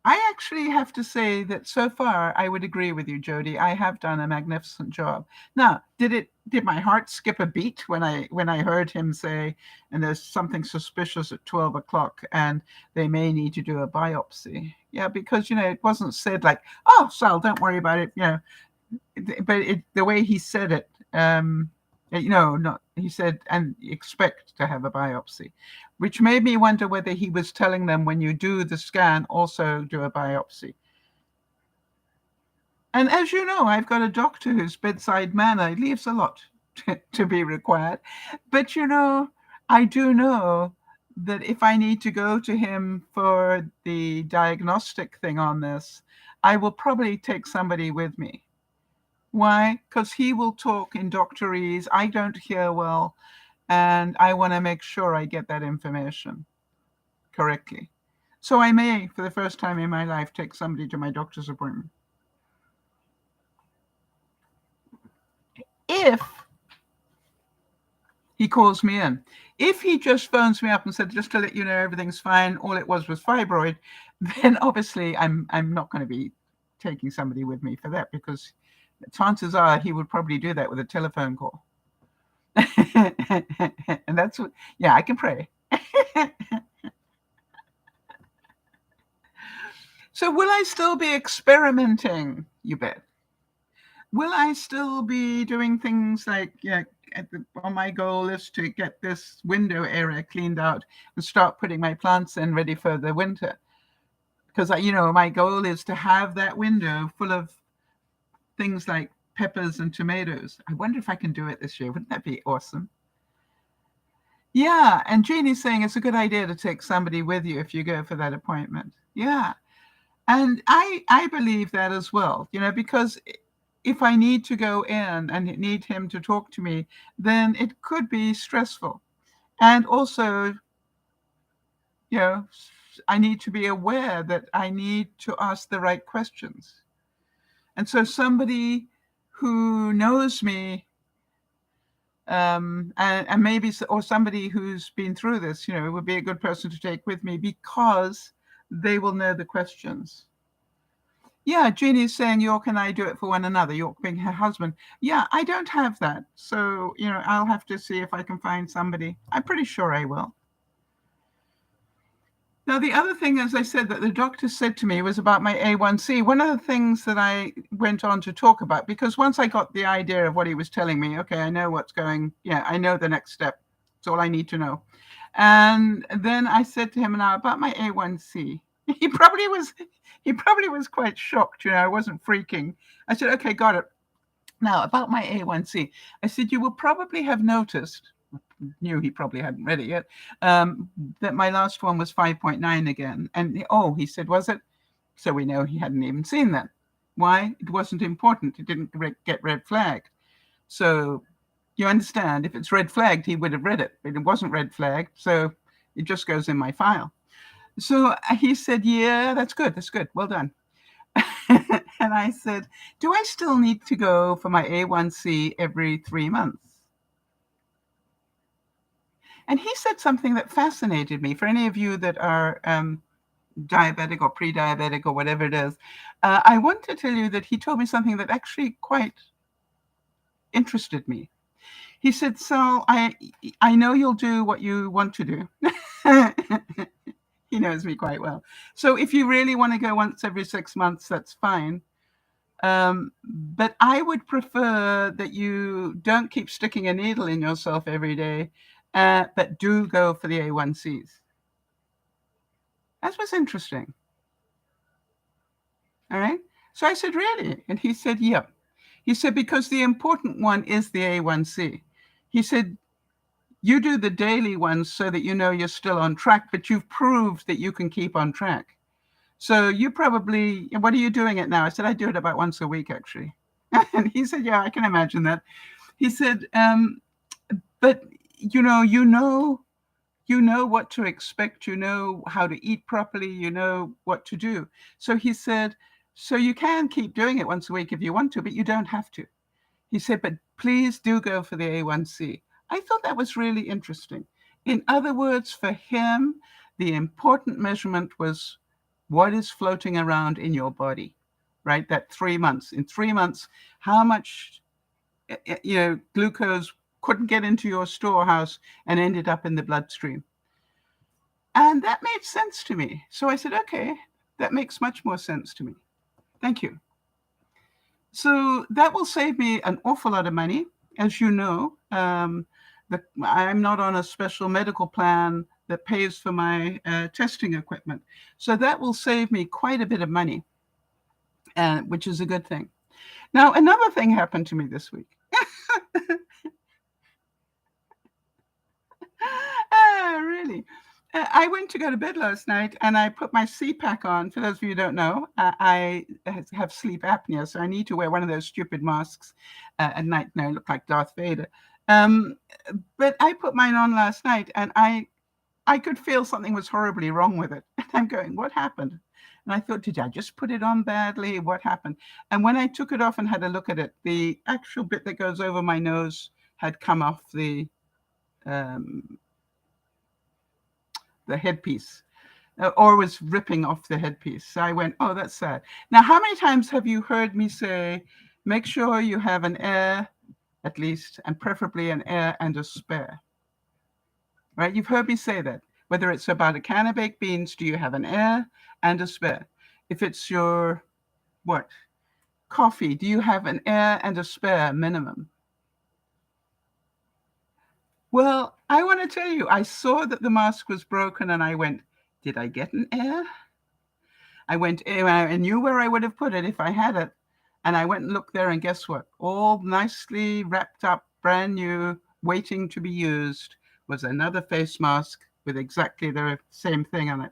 I actually have to say that so far I would agree with you, Jody. I have done a magnificent job. Now, did my heart skip a beat when I heard him say, and there's something suspicious at 12 o'clock and they may need to do a biopsy? Yeah, because it wasn't said like, oh, Sal, don't worry about it. But the way he said it, he said, and expect to have a biopsy, which made me wonder whether he was telling them when you do the scan, also do a biopsy. And as you know, I've got a doctor whose bedside manner leaves a lot to be required. But, I do know that if I need to go to him for the diagnostic thing on this, I will probably take somebody with me. Why? Because he will talk in doctorese. I don't hear well, and I want to make sure I get that information correctly. So I may, for the first time in my life, take somebody to my doctor's appointment. If he calls me in. If he just phones me up and said, just to let you know everything's fine, all it was fibroid, then obviously I'm not going to be taking somebody with me for that, because chances are he would probably do that with a telephone call. And that's what, yeah, I can pray. So will I still be experimenting? You bet. Will I still be doing things like my goal is to get this window area cleaned out and start putting my plants in ready for the winter. Because my goal is to have that window full of things like peppers and tomatoes. I wonder if I can do it this year. Wouldn't that be awesome? Yeah, and Jeannie's saying it's a good idea to take somebody with you if you go for that appointment. Yeah, and I believe that as well, because if I need to go in and need him to talk to me, then it could be stressful. And also, you know, I need to be aware that I need to ask the right questions. And so somebody who knows me, and maybe, or somebody who's been through this, would be a good person to take with me because they will know the questions. Yeah, Jeannie's saying, York and I do it for one another, York being her husband. Yeah, I don't have that. So, I'll have to see if I can find somebody. I'm pretty sure I will. Now, the other thing, as I said, that the doctor said to me was about my A1C. One of the things that I went on to talk about, because once I got the idea of what he was telling me, okay, I know what's going, I know the next step. It's all I need to know. And then I said to him, now about my A1C. He probably was quite shocked, I wasn't freaking. I said, okay, got it. Now, about my A1C, I said, you will probably have noticed, knew he probably hadn't read it yet, that my last one was 5.9 again. And, he said, was it? So we know he hadn't even seen that. Why? It wasn't important. It didn't get red flagged. So you understand, if it's red flagged, he would have read it. But it wasn't red flagged, so it just goes in my file. So he said, yeah, that's good. That's good. Well done. And I said, do I still need to go for my A1C every 3 months? And he said something that fascinated me. For any of you that are diabetic or pre-diabetic or whatever it is, I want to tell you that he told me something that actually quite interested me. He said, Sal, I know you'll do what you want to do. He knows me quite well. So if you really want to go once every 6 months, that's fine. But I would prefer that you don't keep sticking a needle in yourself every day, but do go for the A1Cs. That was interesting. All right. So I said, really? And he said, yep. He said, because the important one is the A1C. He said, you do the daily ones so that you're still on track, but you've proved that you can keep on track. So you probably, what are you doing it now? I said, I do it about once a week, actually. And he said, yeah, I can imagine that. He said, but you know what to expect, you know how to eat properly, you know what to do. So he said, so you can keep doing it once a week if you want to, but you don't have to. He said, but please do go for the A1C. I thought that was really interesting. In other words, for him, the important measurement was what is floating around in your body, right? That 3 months. In 3 months, how much, glucose couldn't get into your storehouse and ended up in the bloodstream. And that made sense to me. So I said, okay, that makes much more sense to me. Thank you. So that will save me an awful lot of money. As you know, I'm not on a special medical plan that pays for my testing equipment. So that will save me quite a bit of money, which is a good thing. Now, another thing happened to me this week. Really? I went to go to bed last night and I put my CPAP on. For those of you who don't know, I have sleep apnea, so I need to wear one of those stupid masks at night. No, I look like Darth Vader. But I put mine on last night and I could feel something was horribly wrong with it. And I'm going, what happened? And I thought, did I just put it on badly? What happened? And when I took it off and had a look at it, the actual bit that goes over my nose had come off the headpiece, or was ripping off the headpiece. So I went, oh, that's sad. Now, how many times have you heard me say, make sure you have an air at least, and preferably an air and a spare? Right? You've heard me say that. Whether it's about a can of baked beans, do you have an air and a spare? If it's your, coffee, do you have an air and a spare minimum? Well, I want to tell you, I saw that the mask was broken and I went, did I get an air? I went, I knew where I would have put it if I had it. And I went and looked there, and guess what? All nicely wrapped up, brand new, waiting to be used, was another face mask with exactly the same thing on it.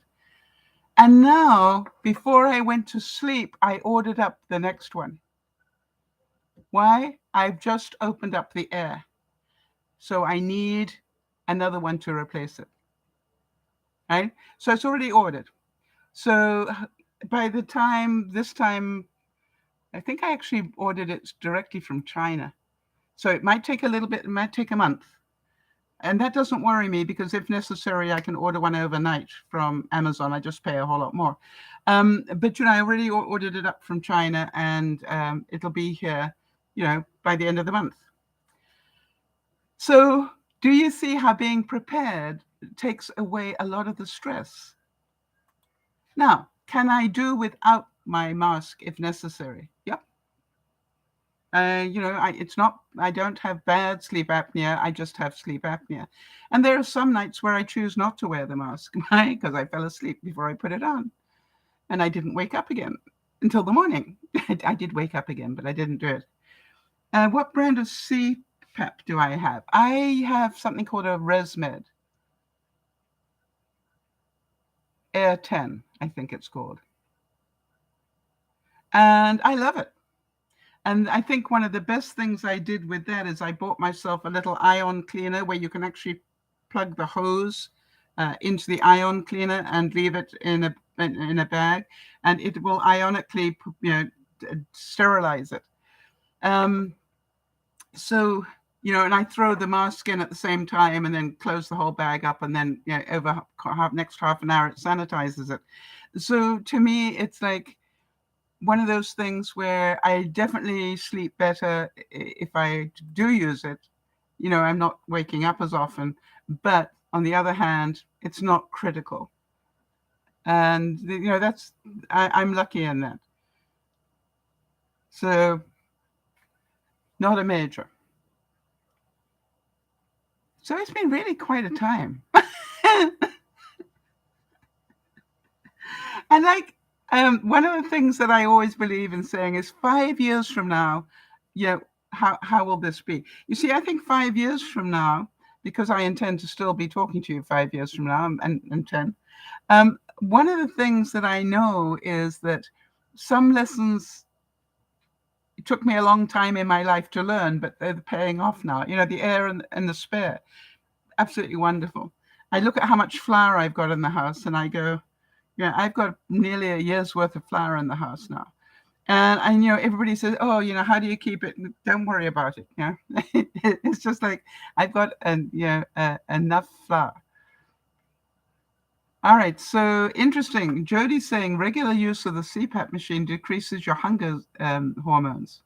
And now, before I went to sleep, I ordered up the next one. Why? I've just opened up the air. So I need another one to replace it. Right? So it's already ordered. So by the time this time, I think I actually ordered it directly from China. So it might take a little bit, it might take a month. And that doesn't worry me because if necessary, I can order one overnight from Amazon. I just pay a whole lot more. But, I already ordered it up from China, and it'll be here, by the end of the month. So do you see how being prepared takes away a lot of the stress? Now, can I do without my mask if necessary? Yep. I don't have bad sleep apnea. I just have sleep apnea. And there are some nights where I choose not to wear the mask, right? Because I fell asleep before I put it on. And I didn't wake up again until the morning. I did wake up again, but I didn't do it. What brand of CPAP do I have? I have something called a ResMed. Air 10, I think it's called. And I love it. And I think one of the best things I did with that is I bought myself a little ion cleaner where you can actually plug the hose into the ion cleaner and leave it in a bag, and it will ionically, sterilize it. So, and I throw the mask in at the same time and then close the whole bag up, and then, over next half an hour, it sanitizes it. So to me, it's like one of those things where I definitely sleep better if I do use it. I'm not waking up as often, but on the other hand, it's not critical. And, I'm lucky in that. So not a major. So it's been really quite a time. And one of the things that I always believe in saying is 5 years from now, how will this be? You see, I think 5 years from now, because I intend to still be talking to you 5 years from now and 10, one of the things that I know is that some lessons, it took me a long time in my life to learn, but they're paying off now. The air and the spare, absolutely wonderful. I look at how much flour I've got in the house and I go, I've got nearly a year's worth of flour in the house now. And everybody says, oh, how do you keep it? Don't worry about it. It's just like I've got enough flour. All right, so interesting. Jody's saying regular use of the CPAP machine decreases your hunger hormones.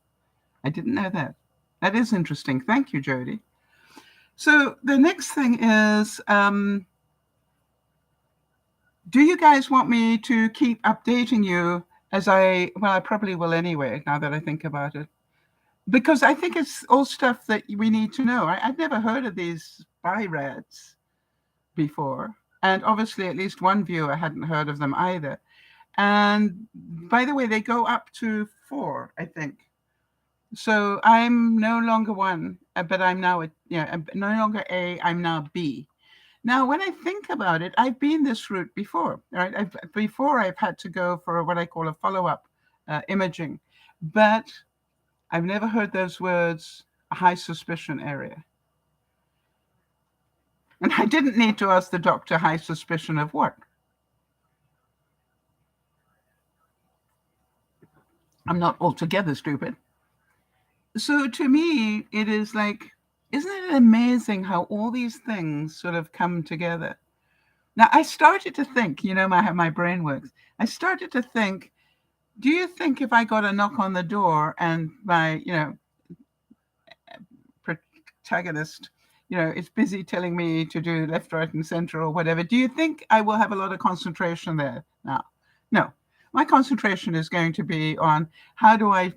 I didn't know that. That is interesting. Thank you, Jody. So the next thing is, do you guys want me to keep updating you I probably will anyway, now that I think about it. Because I think it's all stuff that we need to know. I've never heard of these BIRADs before. And obviously at least one viewer hadn't heard of them either. And by the way, they go up to 4, I think. So I'm no longer 1, but I'm now no longer A, I'm now B. Now, when I think about it, I've been this route before, right? I've had to go for what I call a follow-up imaging, but I've never heard those words, a high suspicion area. And I didn't need to ask the doctor, high suspicion of what? I'm not altogether stupid. So to me, it is like, isn't it amazing how all these things sort of come together? Now, I started to think, how my brain works. I started to think, do you think if I got a knock on the door and my, protagonist, is busy telling me to do left, right, and center or whatever, do you think I will have a lot of concentration there? No. My concentration is going to be on how do I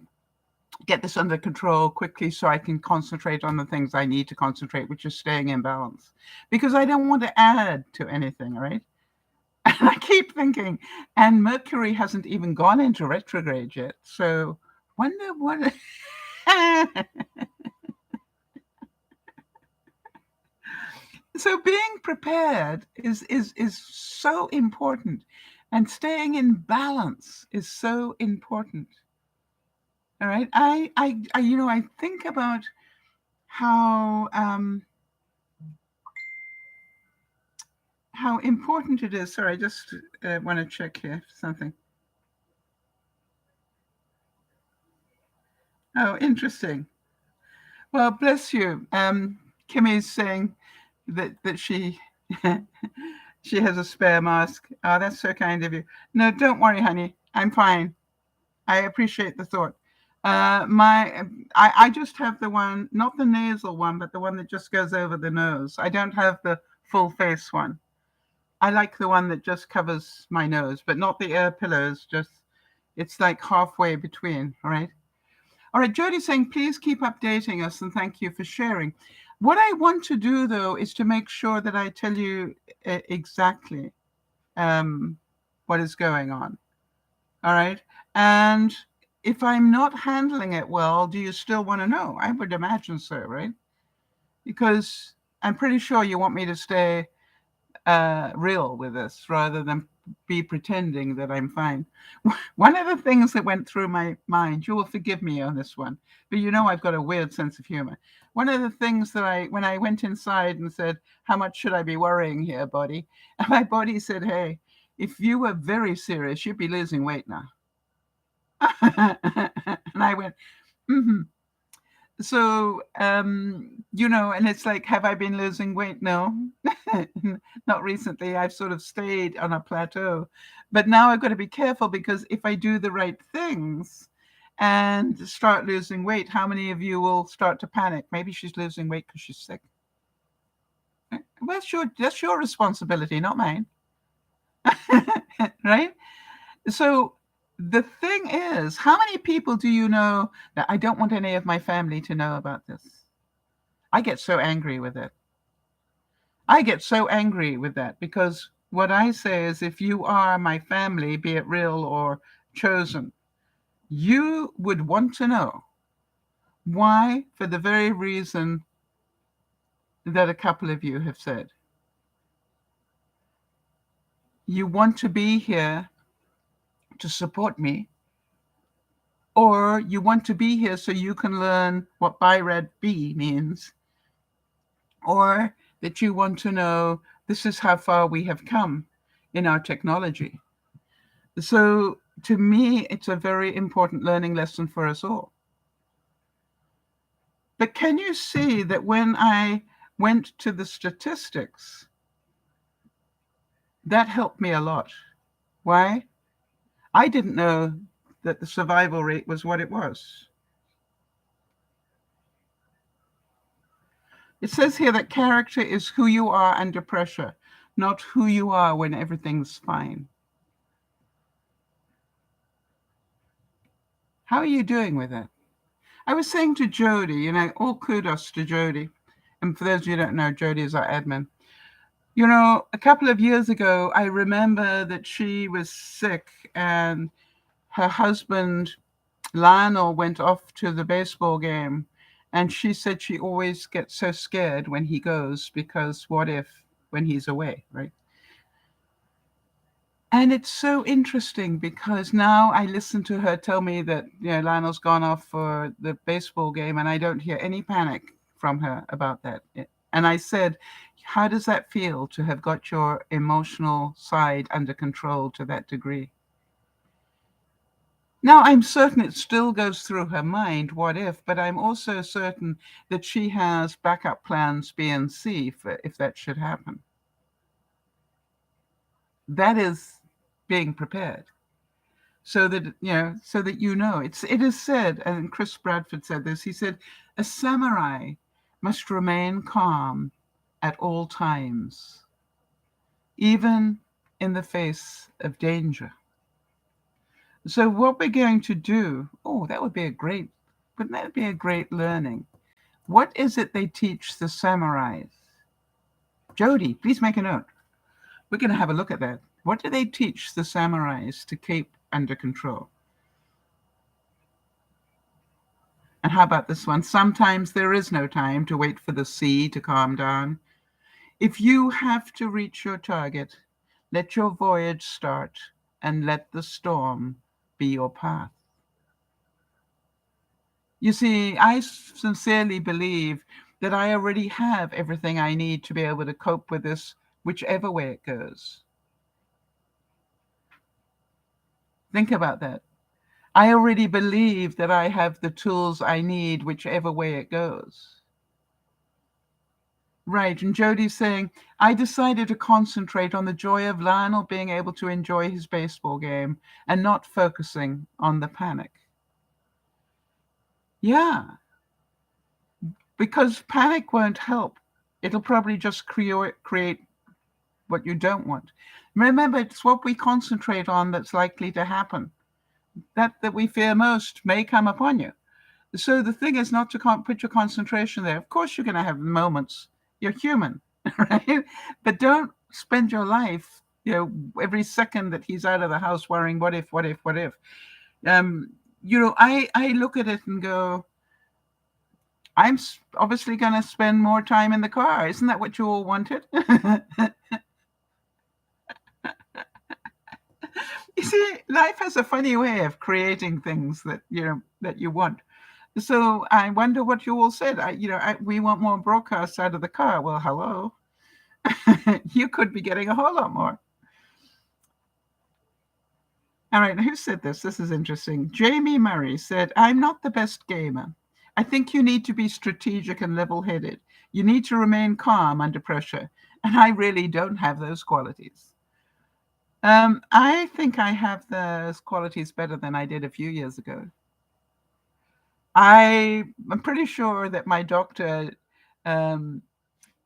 get this under control quickly so I can concentrate on the things I need to concentrate, which is staying in balance. Because I don't want to add to anything, right? And I keep thinking, and Mercury hasn't even gone into retrograde yet. So wonder what. So being prepared is so important, and staying in balance is so important. All right, I think about how how important it is. Sorry, I just want to check here something. Oh, interesting. Well, bless you. Kimmy's saying that she she has a spare mask. Oh, that's so kind of you. No, don't worry, honey. I'm fine. I appreciate the thought. I just have the one, not the nasal one, but the one that just goes over the nose. I don't have the full face one. I like the one that just covers my nose, but not the air pillows. Just it's like halfway between. All right. Jody's saying, please keep updating us and thank you for sharing. What I want to do though is to make sure that I tell you exactly what is going on. All right. And if I'm not handling it well, do you still want to know? I would imagine so, right? Because I'm pretty sure you want me to stay real with this rather than be pretending that I'm fine. One of the things that went through my mind, you will forgive me on this one, but you know I've got a weird sense of humor. One of the things that when I went inside and said, how much should I be worrying here, body? And my body said, hey, if you were very serious, you'd be losing weight now. And I went, mm-hmm. So, and it's like, have I been losing weight? No, not recently. I've sort of stayed on a plateau. But now I've got to be careful because if I do the right things and start losing weight, how many of you will start to panic? Maybe she's losing weight because she's sick. Well, sure, that's your responsibility, not mine. Right? So the thing is, how many people do you know that I don't want any of my family to know about this? I get so angry with it. I get so angry with that because what I say is if you are my family, be it real or chosen, you would want to know why, for the very reason that a couple of you have said. You want to be here to support me, or you want to be here so you can learn what BIRAD B means, or that you want to know this is how far we have come in our technology. So to me, it's a very important learning lesson for us all. But can you see that when I went to the statistics, that helped me a lot? Why? I didn't know that the survival rate was what it was. It says here that character is who you are under pressure, not who you are when everything's fine. How are you doing with it? I was saying to Jody, all kudos to Jody. And for those of you who don't know, Jody is our admin. A couple of years ago, I remember that she was sick and her husband, Lionel, went off to the baseball game. And she said she always gets so scared when he goes because what if when he's away, right? And it's so interesting because now I listen to her tell me that Lionel's gone off for the baseball game, and I don't hear any panic from her about that. And I said, how does that feel to have got your emotional side under control to that degree? Now, I'm certain it still goes through her mind, what if, but I'm also certain that she has backup plans B and C if that should happen. That is being prepared. So that it is said, and Chris Bradford said this, he said, a samurai must remain calm at all times, even in the face of danger. So what we're going to do, that would be a great Wouldn't that be a great learning? What is it they teach the samurais? Jody, please make a note. We're going to have a look at that. What do they teach the samurais to keep under control? And how about this one? Sometimes there is no time to wait for the sea to calm down. If you have to reach your target, let your voyage start and let the storm be your path. You see, I sincerely believe that I already have everything I need to be able to cope with this, whichever way it goes. Think about that. I already believe that I have the tools I need, whichever way it goes. Right, and Jody's saying, I decided to concentrate on the joy of Lionel being able to enjoy his baseball game and not focusing on the panic. Yeah, because panic won't help. It'll probably just create what you don't want. Remember, it's what we concentrate on that's likely to happen. That we fear most may come upon you. So the thing is not to put your concentration there. Of course, you're going to have moments. You're human, right? But don't spend your life, every second that he's out of the house worrying, what if, what if, what if. I look at it and go, I'm obviously going to spend more time in the car. Isn't that what you all wanted? You see, life has a funny way of creating things that you want. So I wonder what you all said. We want more broadcasts out of the car. Well, hello. You could be getting a whole lot more. All right, who said this? This is interesting. Jamie Murray said, I'm not the best gamer. I think you need to be strategic and level-headed. You need to remain calm under pressure. And I really don't have those qualities. I think I have those qualities better than I did a few years ago. I'm pretty sure that my doctor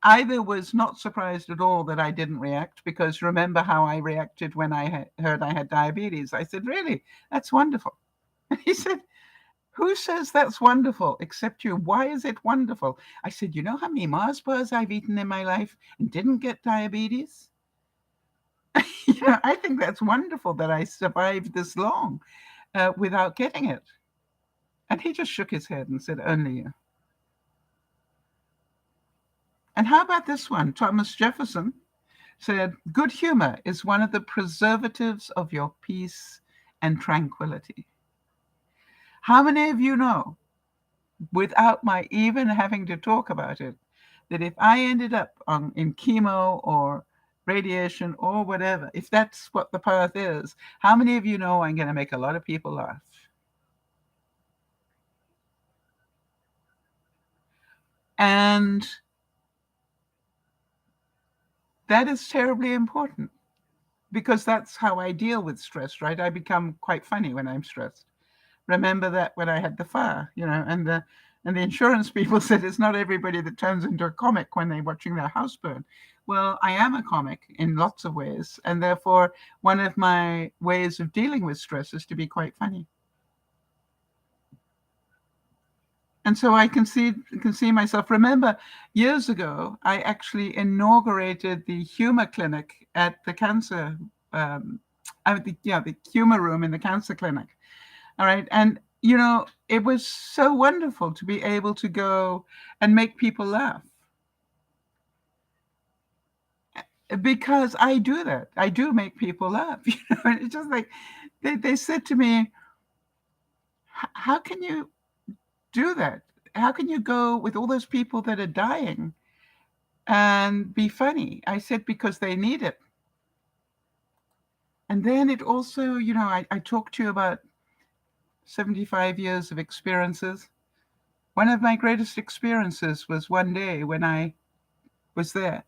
either was not surprised at all that I didn't react, because remember how I reacted when I heard I had diabetes. I said, really? That's wonderful. And he said, who says that's wonderful except you? Why is it wonderful? I said, you know how many Mars bars I've eaten in my life and didn't get diabetes? I think that's wonderful that I survived this long without getting it. And he just shook his head and said, only you. And how about this one? Thomas Jefferson said, good humor is one of the preservatives of your peace and tranquility. How many of you know, without my even having to talk about it, that if I ended up in chemo or radiation or whatever, if that's what the path is, how many of you know I'm going to make a lot of people laugh? And that is terribly important, because that's how I deal with stress, right? I become quite funny when I'm stressed. Remember that when I had the fire, and the insurance people said it's not everybody that turns into a comic when they're watching their house burn. Well, I am a comic in lots of ways, and therefore one of my ways of dealing with stress is to be quite funny. And so I can see myself. Remember, years ago, I actually inaugurated the humor clinic at the cancer, the humor room in the cancer clinic. All right. And, it was so wonderful to be able to go and make people laugh. Because I do that. I do make people laugh. It's just like they said to me, how can you do that? How can you go with all those people that are dying and be funny? I said, because they need it. And then it also, I talked to you about 75 years of experiences. One of my greatest experiences was one day when I was there.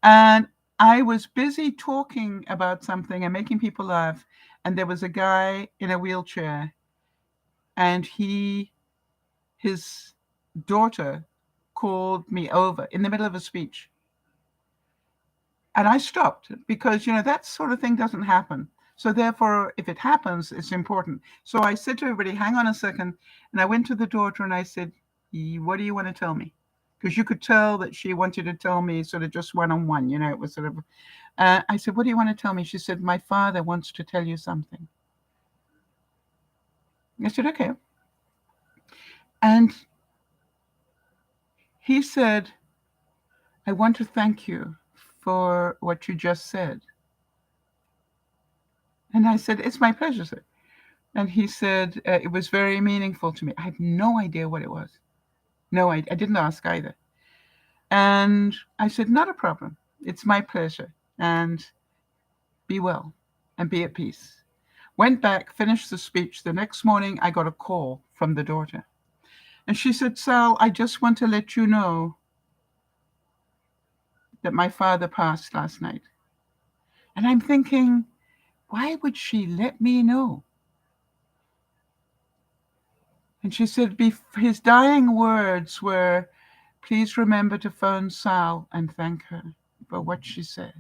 And I was busy talking about something and making people laugh. And there was a guy in a wheelchair, and his daughter called me over in the middle of a speech. And I stopped, because, that sort of thing doesn't happen. So therefore, if it happens, it's important. So I said to everybody, hang on a second. And I went to the daughter and I said, what do you want to tell me? Because you could tell that she wanted to tell me sort of just one-on-one, it was sort of, I said, what do you want to tell me? She said, my father wants to tell you something. I said, okay. And he said, I want to thank you for what you just said. And I said, it's my pleasure, sir. And he said, it was very meaningful to me. I have no idea what it was. No, I didn't ask either. And I said, not a problem. It's my pleasure. And be well and be at peace. Went back, finished the speech. The next morning, I got a call from the daughter. And she said, Sal, I just want to let you know that my father passed last night. And I'm thinking, why would she let me know? And she said, his dying words were, please remember to phone Sal and thank her for what she said.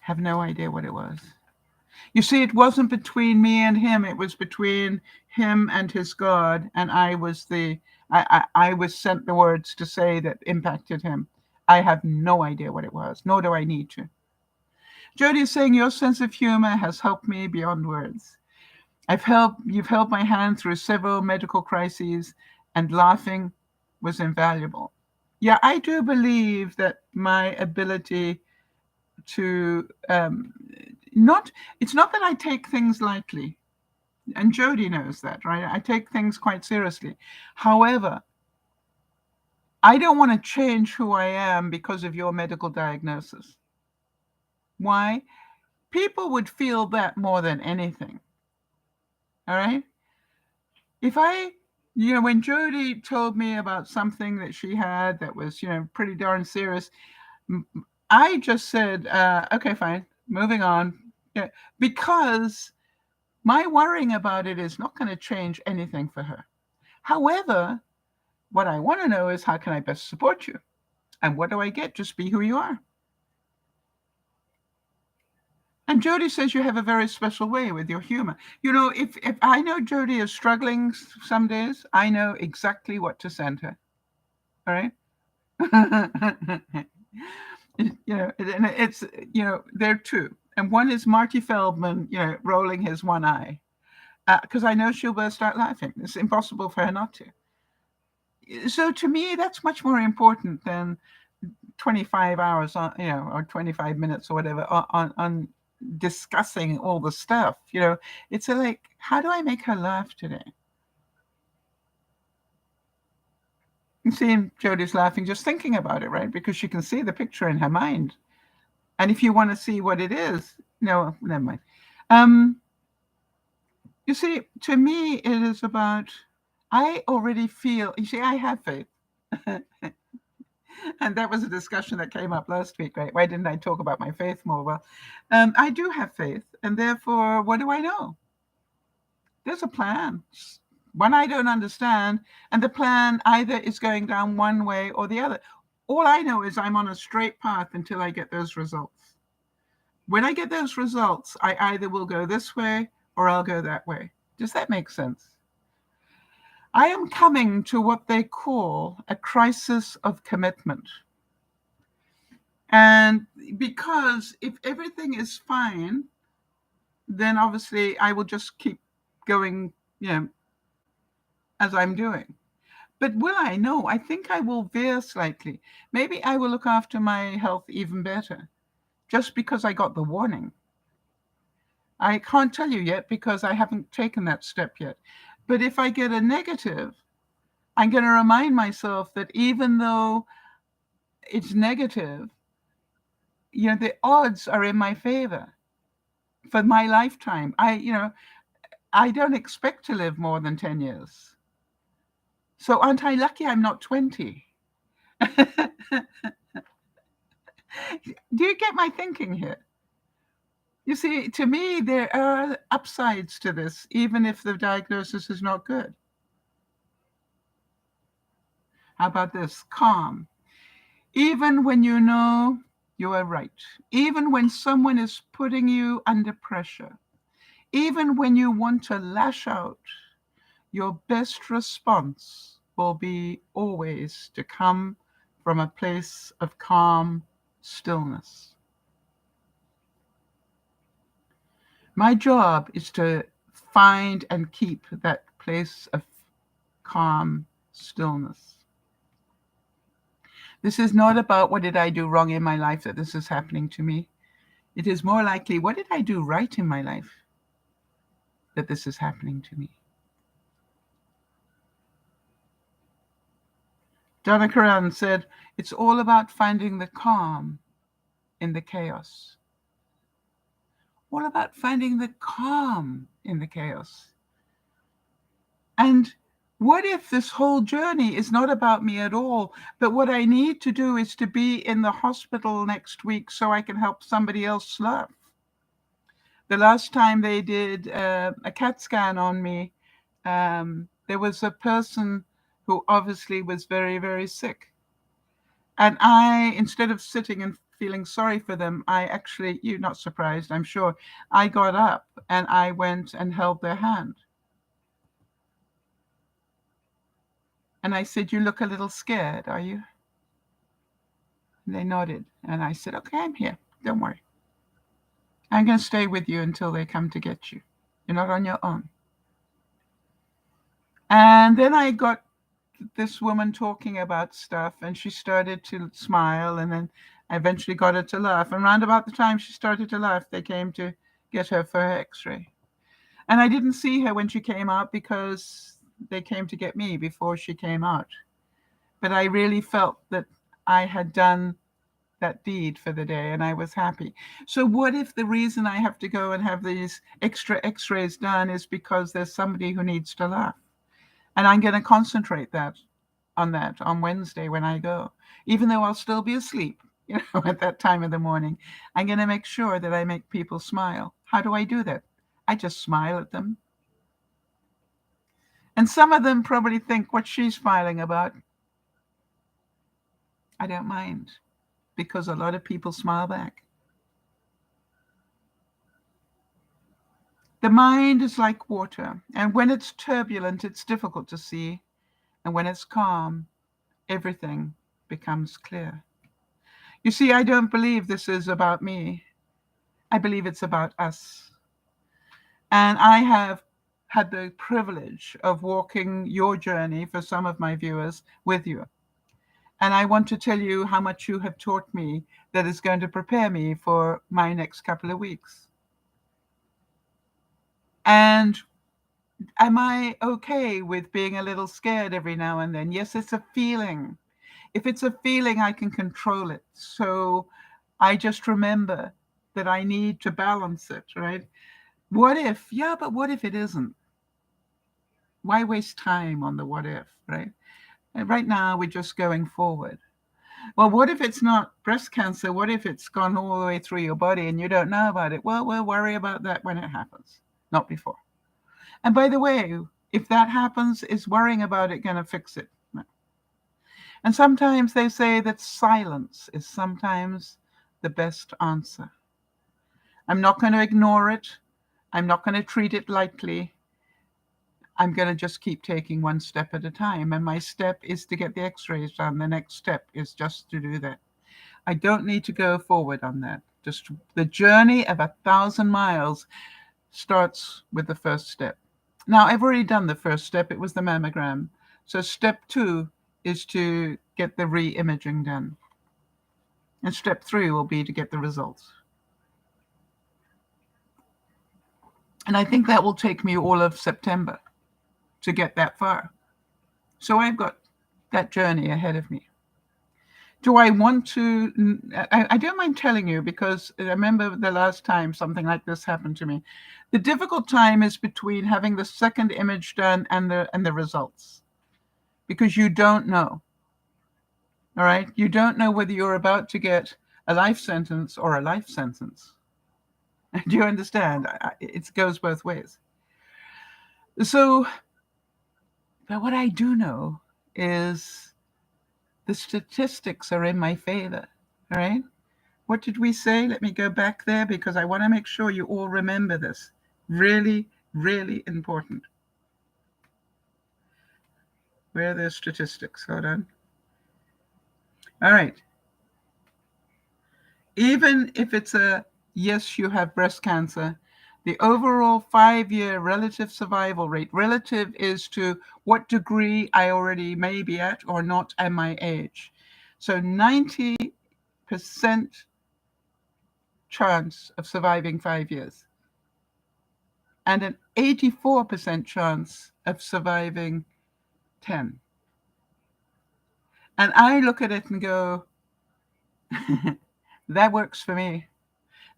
Have no idea what it was. You see, it wasn't between me and him. It was between him and his God. And I was sent the words to say that impacted him. I have no idea what it was, nor do I need to. Jody is saying, your sense of humor has helped me beyond words. You've held my hand through several medical crises, and laughing was invaluable. Yeah, I do believe that my ability to it's not that I take things lightly, and Jody knows that, right? I take things quite seriously. However, I don't want to change who I am because of your medical diagnosis. Why? People would feel that more than anything. All right? If when Jody told me about something that she had that was, pretty darn serious, I just said, okay, fine, moving on. Yeah, because my worrying about it is not going to change anything for her. However, what I want to know is, how can I best support you? And what do I get? Just be who you are. And Jody says you have a very special way with your humor. If I know Jody is struggling some days, I know exactly what to send her. All right? And it's, there are two. And one is Marty Feldman, rolling his one eye. Because I know she'll burst out laughing. It's impossible for her not to. So to me, that's much more important than 25 hours on, or 25 minutes or whatever on discussing all the stuff. It's like, how do I make her laugh today? You see, Jody's laughing just thinking about it, right? Because she can see the picture in her mind. And if you want to see what it is, no, never mind. You see, to me, it is about, I already feel, you see, I have faith. And that was a discussion that came up last week, right? Why didn't I talk about my faith more? Well, I do have faith. And therefore, what do I know? There's a plan. One I don't understand. And the plan either is going down one way or the other. All I know is I'm on a straight path until I get those results. When I get those results, I either will go this way or I'll go that way. Does that make sense? I am coming to what they call a crisis of commitment. And because if everything is fine, then obviously I will just keep going, as I'm doing. But will I? No, I think I will veer slightly. Maybe I will look after my health even better, just because I got the warning. I can't tell you yet because I haven't taken that step yet. But if I get a negative, I'm going to remind myself that even though it's negative, the odds are in my favor for my lifetime. I don't expect to live more than 10 years. So aren't I lucky I'm not 20? Do you get my thinking here? You see, to me, there are upsides to this, even if the diagnosis is not good. How about this? Calm. Even when you know You are right. Even when someone is putting you under pressure, even when you want to lash out, your best response will be always to come from a place of calm stillness. My job is to find and keep that place of calm stillness. This is not about what did I do wrong in my life that this is happening to me. It is more likely, what did I do right in my life that this is happening to me? Donna Karan said, it's all about finding the calm in the chaos. All about finding the calm in the chaos. And what if this whole journey is not about me at all, but what I need to do is to be in the hospital next week so I can help somebody else laugh? The last time they did a CAT scan on me, there was a person who obviously was very, very sick. And I, instead of sitting and feeling sorry for them, I actually, you're not surprised, I'm sure, I got up and I went and held their hand. And I said, you look a little scared, are you? And they nodded. And I said, okay, I'm here. Don't worry. I'm going to stay with you until they come to get you. You're not on your own. And then I got this woman talking about stuff, and she started to smile, and then I eventually got her to laugh. And round about the time she started to laugh, they came to get her for her x-ray. And I didn't see her when she came out because they came to get me before she came out. But I really felt that I had done that deed for the day, and I was happy. So what if the reason I have to go and have these extra x-rays done is because there's somebody who needs to laugh? And I'm going to concentrate on Wednesday when I go, even though I'll still be asleep, at that time of the morning. I'm going to make sure that I make people smile. How do I do that? I just smile at them. And some of them probably think, what's she smiling about? I don't mind, because a lot of people smile back. The mind is like water, and when it's turbulent, it's difficult to see. And when it's calm, everything becomes clear. You see, I don't believe this is about me. I believe it's about us. And I have had the privilege of walking your journey for some of my viewers with you. And I want to tell you how much you have taught me that is going to prepare me for my next couple of weeks. And am I okay with being a little scared every now and then? Yes, it's a feeling. If it's a feeling, I can control it. So I just remember that I need to balance it, right? What if? Yeah, but what if it isn't? Why waste time on the what if, right? And right now, we're just going forward. Well, what if it's not breast cancer? What if it's gone all the way through your body and you don't know about it? Well, we'll worry about that when it happens, not before. And by the way, if that happens, is worrying about it going to fix it? No. And sometimes they say that silence is sometimes the best answer. I'm not going to ignore it. I'm not going to treat it lightly. I'm going to just keep taking one step at a time. And my step is to get the x-rays done. The next step is just to do that. I don't need to go forward on that. Just the journey of 1,000 miles starts with the first step. Now, I've already done the first step. It was the mammogram. So step 2 is to get the re-imaging done. And step 3 will be to get the results. And I think that will take me all of September to get that far. So I've got that journey ahead of me. Do I want to? I don't mind telling you, because I remember the last time something like this happened to me. The difficult time is between having the second image done and the results, because you don't know. All right, you don't know whether you're about to get a life sentence or a life sentence. Do you understand? It goes both ways. So, but what I do know is the statistics are in my favor. All right. What did we say? Let me go back there because I want to make sure you all remember this. Really, really important. Where are those statistics? Hold on. All right. Even if it's a yes, you have breast cancer, the overall 5-year relative survival rate, relative is to what degree I already may be at or not at my age. So 90% chance of surviving 5 years and an 84% chance of surviving 10. And I look at it and go, that works for me.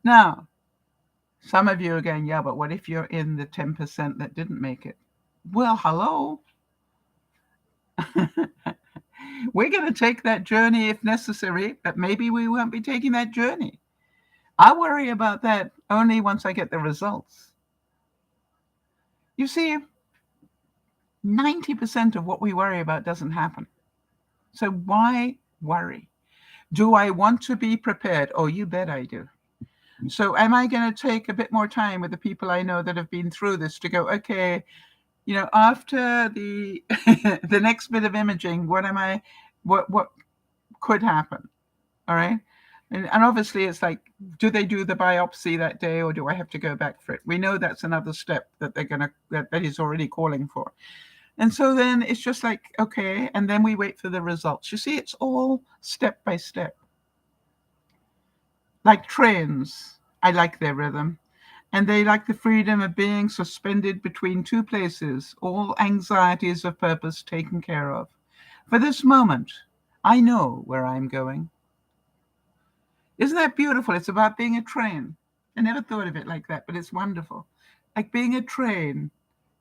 Now, some of you are going, yeah, but what if you're in the 10% that didn't make it? Well, hello. We're going to take that journey if necessary, but maybe we won't be taking that journey. I worry about that only once I get the results. You see, 90% of what we worry about doesn't happen. So why worry? Do I want to be prepared? Oh, you bet I do. So am I going to take a bit more time with the people I know that have been through this to go, okay, after the the next bit of imaging, what could happen? All right. And obviously it's like, do they do the biopsy that day or do I have to go back for it? We know that's another step that that he's already calling for. And so then it's just like, okay, and then we wait for the results. You see, it's all step by step. Like trains, I like their rhythm. And they like the freedom of being suspended between two places, all anxieties of purpose taken care of. For this moment, I know where I'm going. Isn't that beautiful? It's about being a train. I never thought of it like that, but it's wonderful. Like being a train,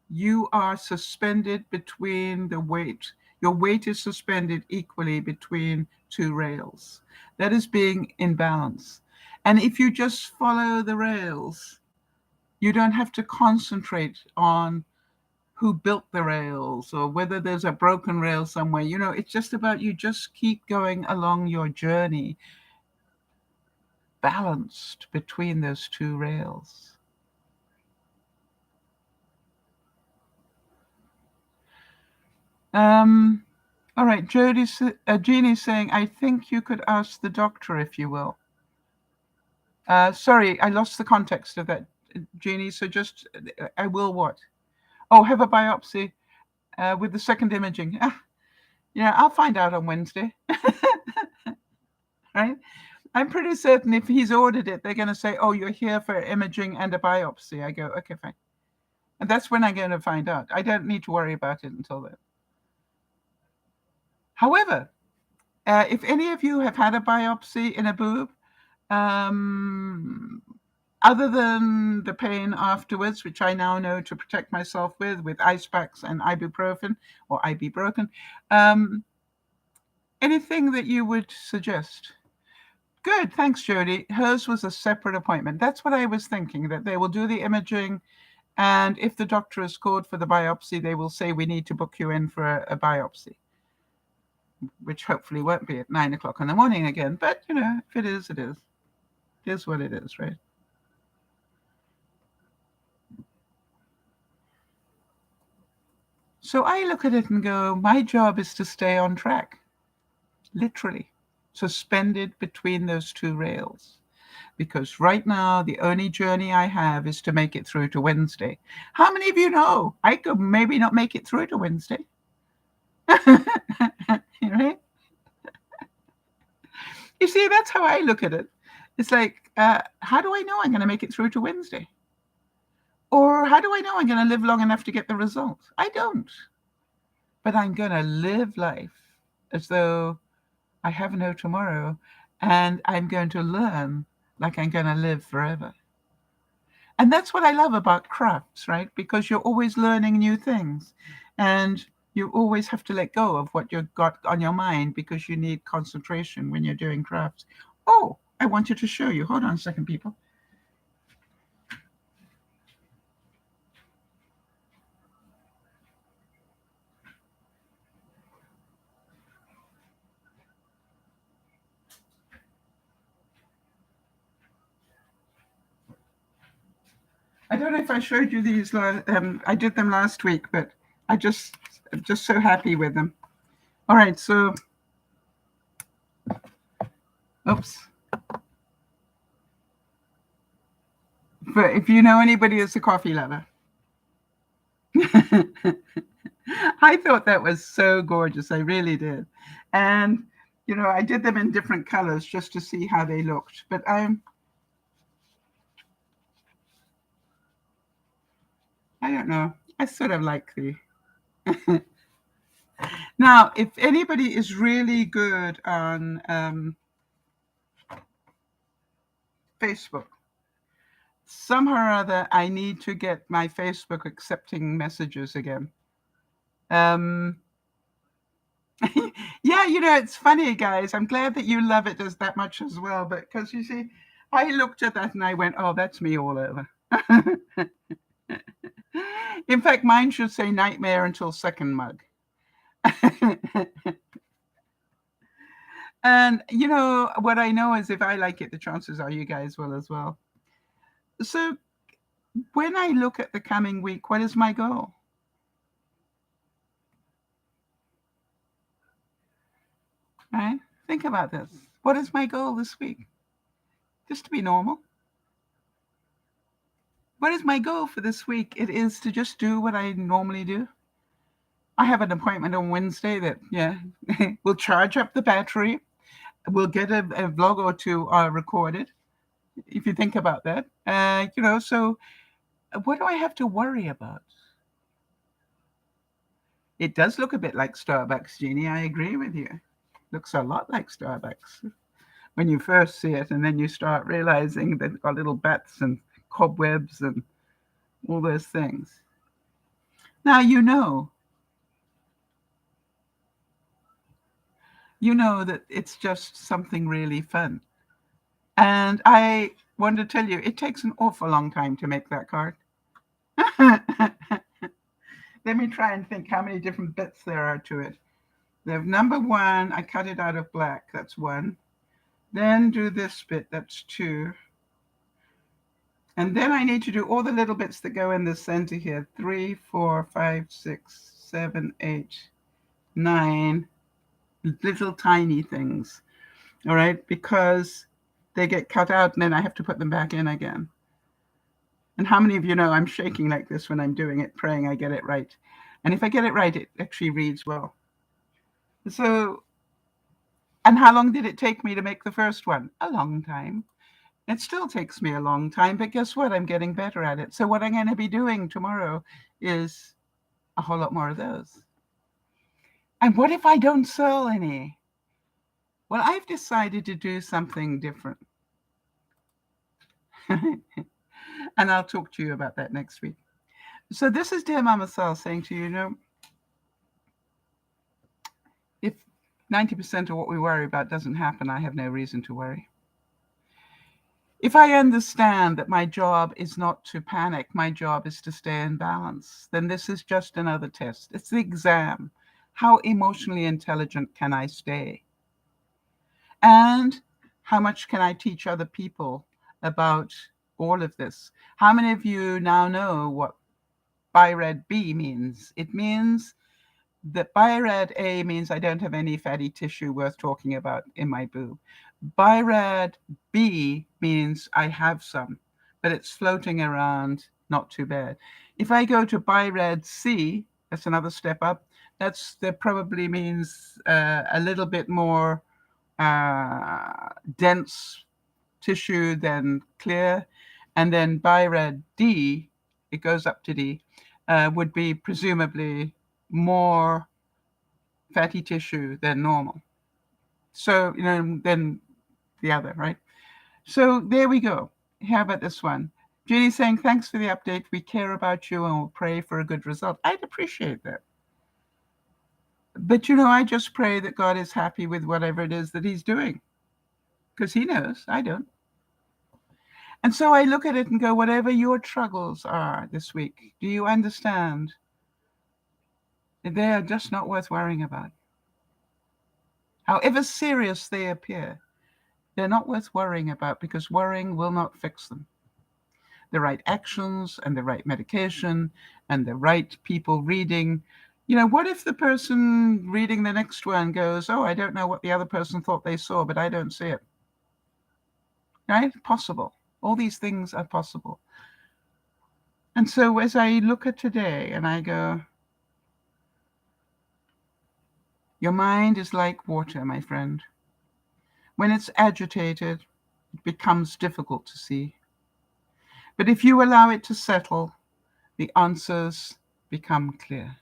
you are suspended between the weight. Your weight is suspended equally between two rails. That is being in balance. And if you just follow the rails, you don't have to concentrate on who built the rails or whether there's a broken rail somewhere. It's just about you just keep going along your journey, balanced between those two rails. All right, Jeannie's saying, I think you could ask the doctor if you will. Sorry, I lost the context of that, Jeannie. So just, I will what? Oh, have a biopsy with the second imaging. I'll find out on Wednesday. Right? I'm pretty certain if he's ordered it, they're going to say, oh, you're here for imaging and a biopsy. I go, okay, fine. And that's when I'm going to find out. I don't need to worry about it until then. However, if any of you have had a biopsy in a boob, other than the pain afterwards, which I now know to protect myself with ice packs and ibuprofen or ibuprofen, anything that you would suggest? Good, thanks, Jody. Hers was a separate appointment. That's what I was thinking, that they will do the imaging, and if the doctor is called for the biopsy, they will say, we need to book you in for a biopsy, which hopefully won't be at 9 o'clock in the morning again. But, if it is, it is. It is what it is, right? So I look at it and go, my job is to stay on track, literally, suspended between those two rails. Because right now, the only journey I have is to make it through to Wednesday. How many of you know I could maybe not make it through to Wednesday? Right? You see, that's how I look at it. It's like, how do I know I'm going to make it through to Wednesday? Or how do I know I'm going to live long enough to get the results? I don't. But I'm going to live life as though I have no tomorrow, and I'm going to learn like I'm going to live forever. And that's what I love about crafts, right? Because you're always learning new things, and you always have to let go of what you've got on your mind because you need concentration when you're doing crafts. Oh, I wanted to show you. Hold on a second, people. don't know if I showed you these. I did them last week, but I'm just so happy with them. All right, so, oops. But if you know anybody that's a coffee lover, I thought that was so gorgeous. I really did. And, I did them in different colors just to see how they looked. But I don't know. I sort of like the. Now, if anybody is really good on Facebook, somehow or other, I need to get my Facebook accepting messages again. Yeah, it's funny, guys. I'm glad that you love it as that much as well. But because you see, I looked at that and I went, oh, that's me all over. In fact, mine should say nightmare until second mug. And, what I know is if I like it, the chances are you guys will as well. So when I look at the coming week, what is my goal? Right? Think about this. What is my goal this week? Just to be normal. What is my goal for this week? It is to just do what I normally do. I have an appointment on Wednesday that, will charge up the battery. We'll get a vlog or two recorded, if you think about that. So what do I have to worry about? It does look a bit like Starbucks, Jeannie. I agree with you. Looks a lot like Starbucks when you first see it, and then you start realizing they've got little bats and cobwebs and all those things. Now you know that it's just something really fun. And I want to tell you, it takes an awful long time to make that card. Let me try and think how many different bits there are to it. The number one, I cut it out of black. That's one. Then do this bit. That's two. And then I need to do all the little bits that go in the center here. 3, 4, 5, 6, 7, 8, 9 little tiny things. All right, because they get cut out and then I have to put them back in again. And how many of you know I'm shaking like this when I'm doing it, praying I get it right. And if I get it right, it actually reads well. So, and how long did it take me to make the first one? A long time. It still takes me a long time, but guess what? I'm getting better at it. So what I'm going to be doing tomorrow is a whole lot more of those. And what if I don't sell any? Well, I've decided to do something different. And I'll talk to you about that next week. So this is DearMamaSal saying to you, if 90% of what we worry about doesn't happen, I have no reason to worry. If I understand that my job is not to panic, my job is to stay in balance, then this is just another test. It's the exam. How emotionally intelligent can I stay? And how much can I teach other people about all of this? How many of you now know what BIRAD B means? It means that BIRAD A means I don't have any fatty tissue worth talking about in my boob. BIRAD B means I have some, but it's floating around, not too bad. If I go to BIRAD C, that's another step up. That probably means a little bit more dense tissue than clear. And then BIRAD D, it goes up to D, would be presumably more fatty tissue than normal. So, than the other, right? So there we go. How about this one? Jeannie's saying, thanks for the update. We care about you and we'll pray for a good result. I'd appreciate that. But, I just pray that God is happy with whatever it is that he's doing. Because he knows, I don't. And so I look at it and go, whatever your struggles are this week, do you understand? They are just not worth worrying about. However serious they appear, they're not worth worrying about because worrying will not fix them. the right actions and the right medication and the right people reading. What if the person reading the next one goes, oh, I don't know what the other person thought they saw, but I don't see it. Right? Possible. All these things are possible. And so as I look at today and I go, your mind is like water, my friend. When it's agitated, it becomes difficult to see. But if you allow it to settle, the answers become clear.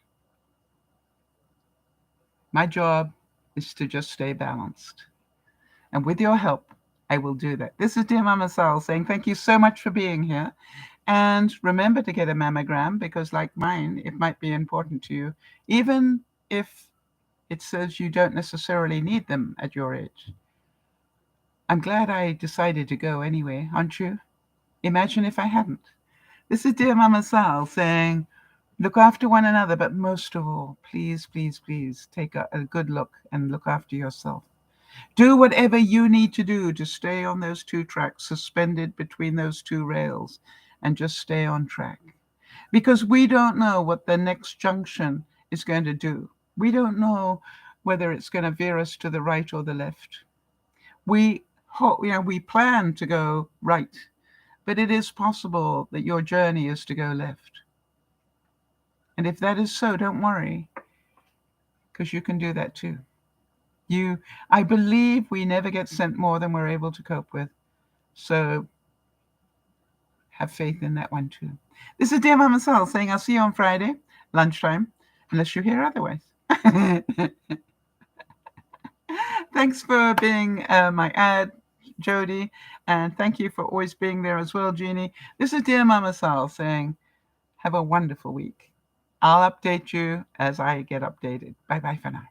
My job is to just stay balanced. And with your help, I will do that. This is Dear Mama Sal saying thank you so much for being here. And remember to get a mammogram because, like mine, it might be important to you, even if it says you don't necessarily need them at your age. I'm glad I decided to go anyway, aren't you? Imagine if I hadn't. This is Dear Mama Sal saying, look after one another, but most of all, please, please, please take a good look and look after yourself. Do whatever you need to do to stay on those two tracks, suspended between those two rails, and just stay on track. Because we don't know what the next junction is going to do. We don't know whether it's going to veer us to the right or the left. We plan to go right, but it is possible that your journey is to go left. And if that is so, don't worry, because you can do that too. I believe we never get sent more than we're able to cope with. So have faith in that one too. This is Dear Mama Sal saying I'll see you on Friday, lunchtime, unless you hear otherwise. Thanks for being my ad, Jody, and thank you for always being there as well, Jeannie. This is Dear Mama Sal saying have a wonderful week. I'll update you as I get updated. Bye-bye for now.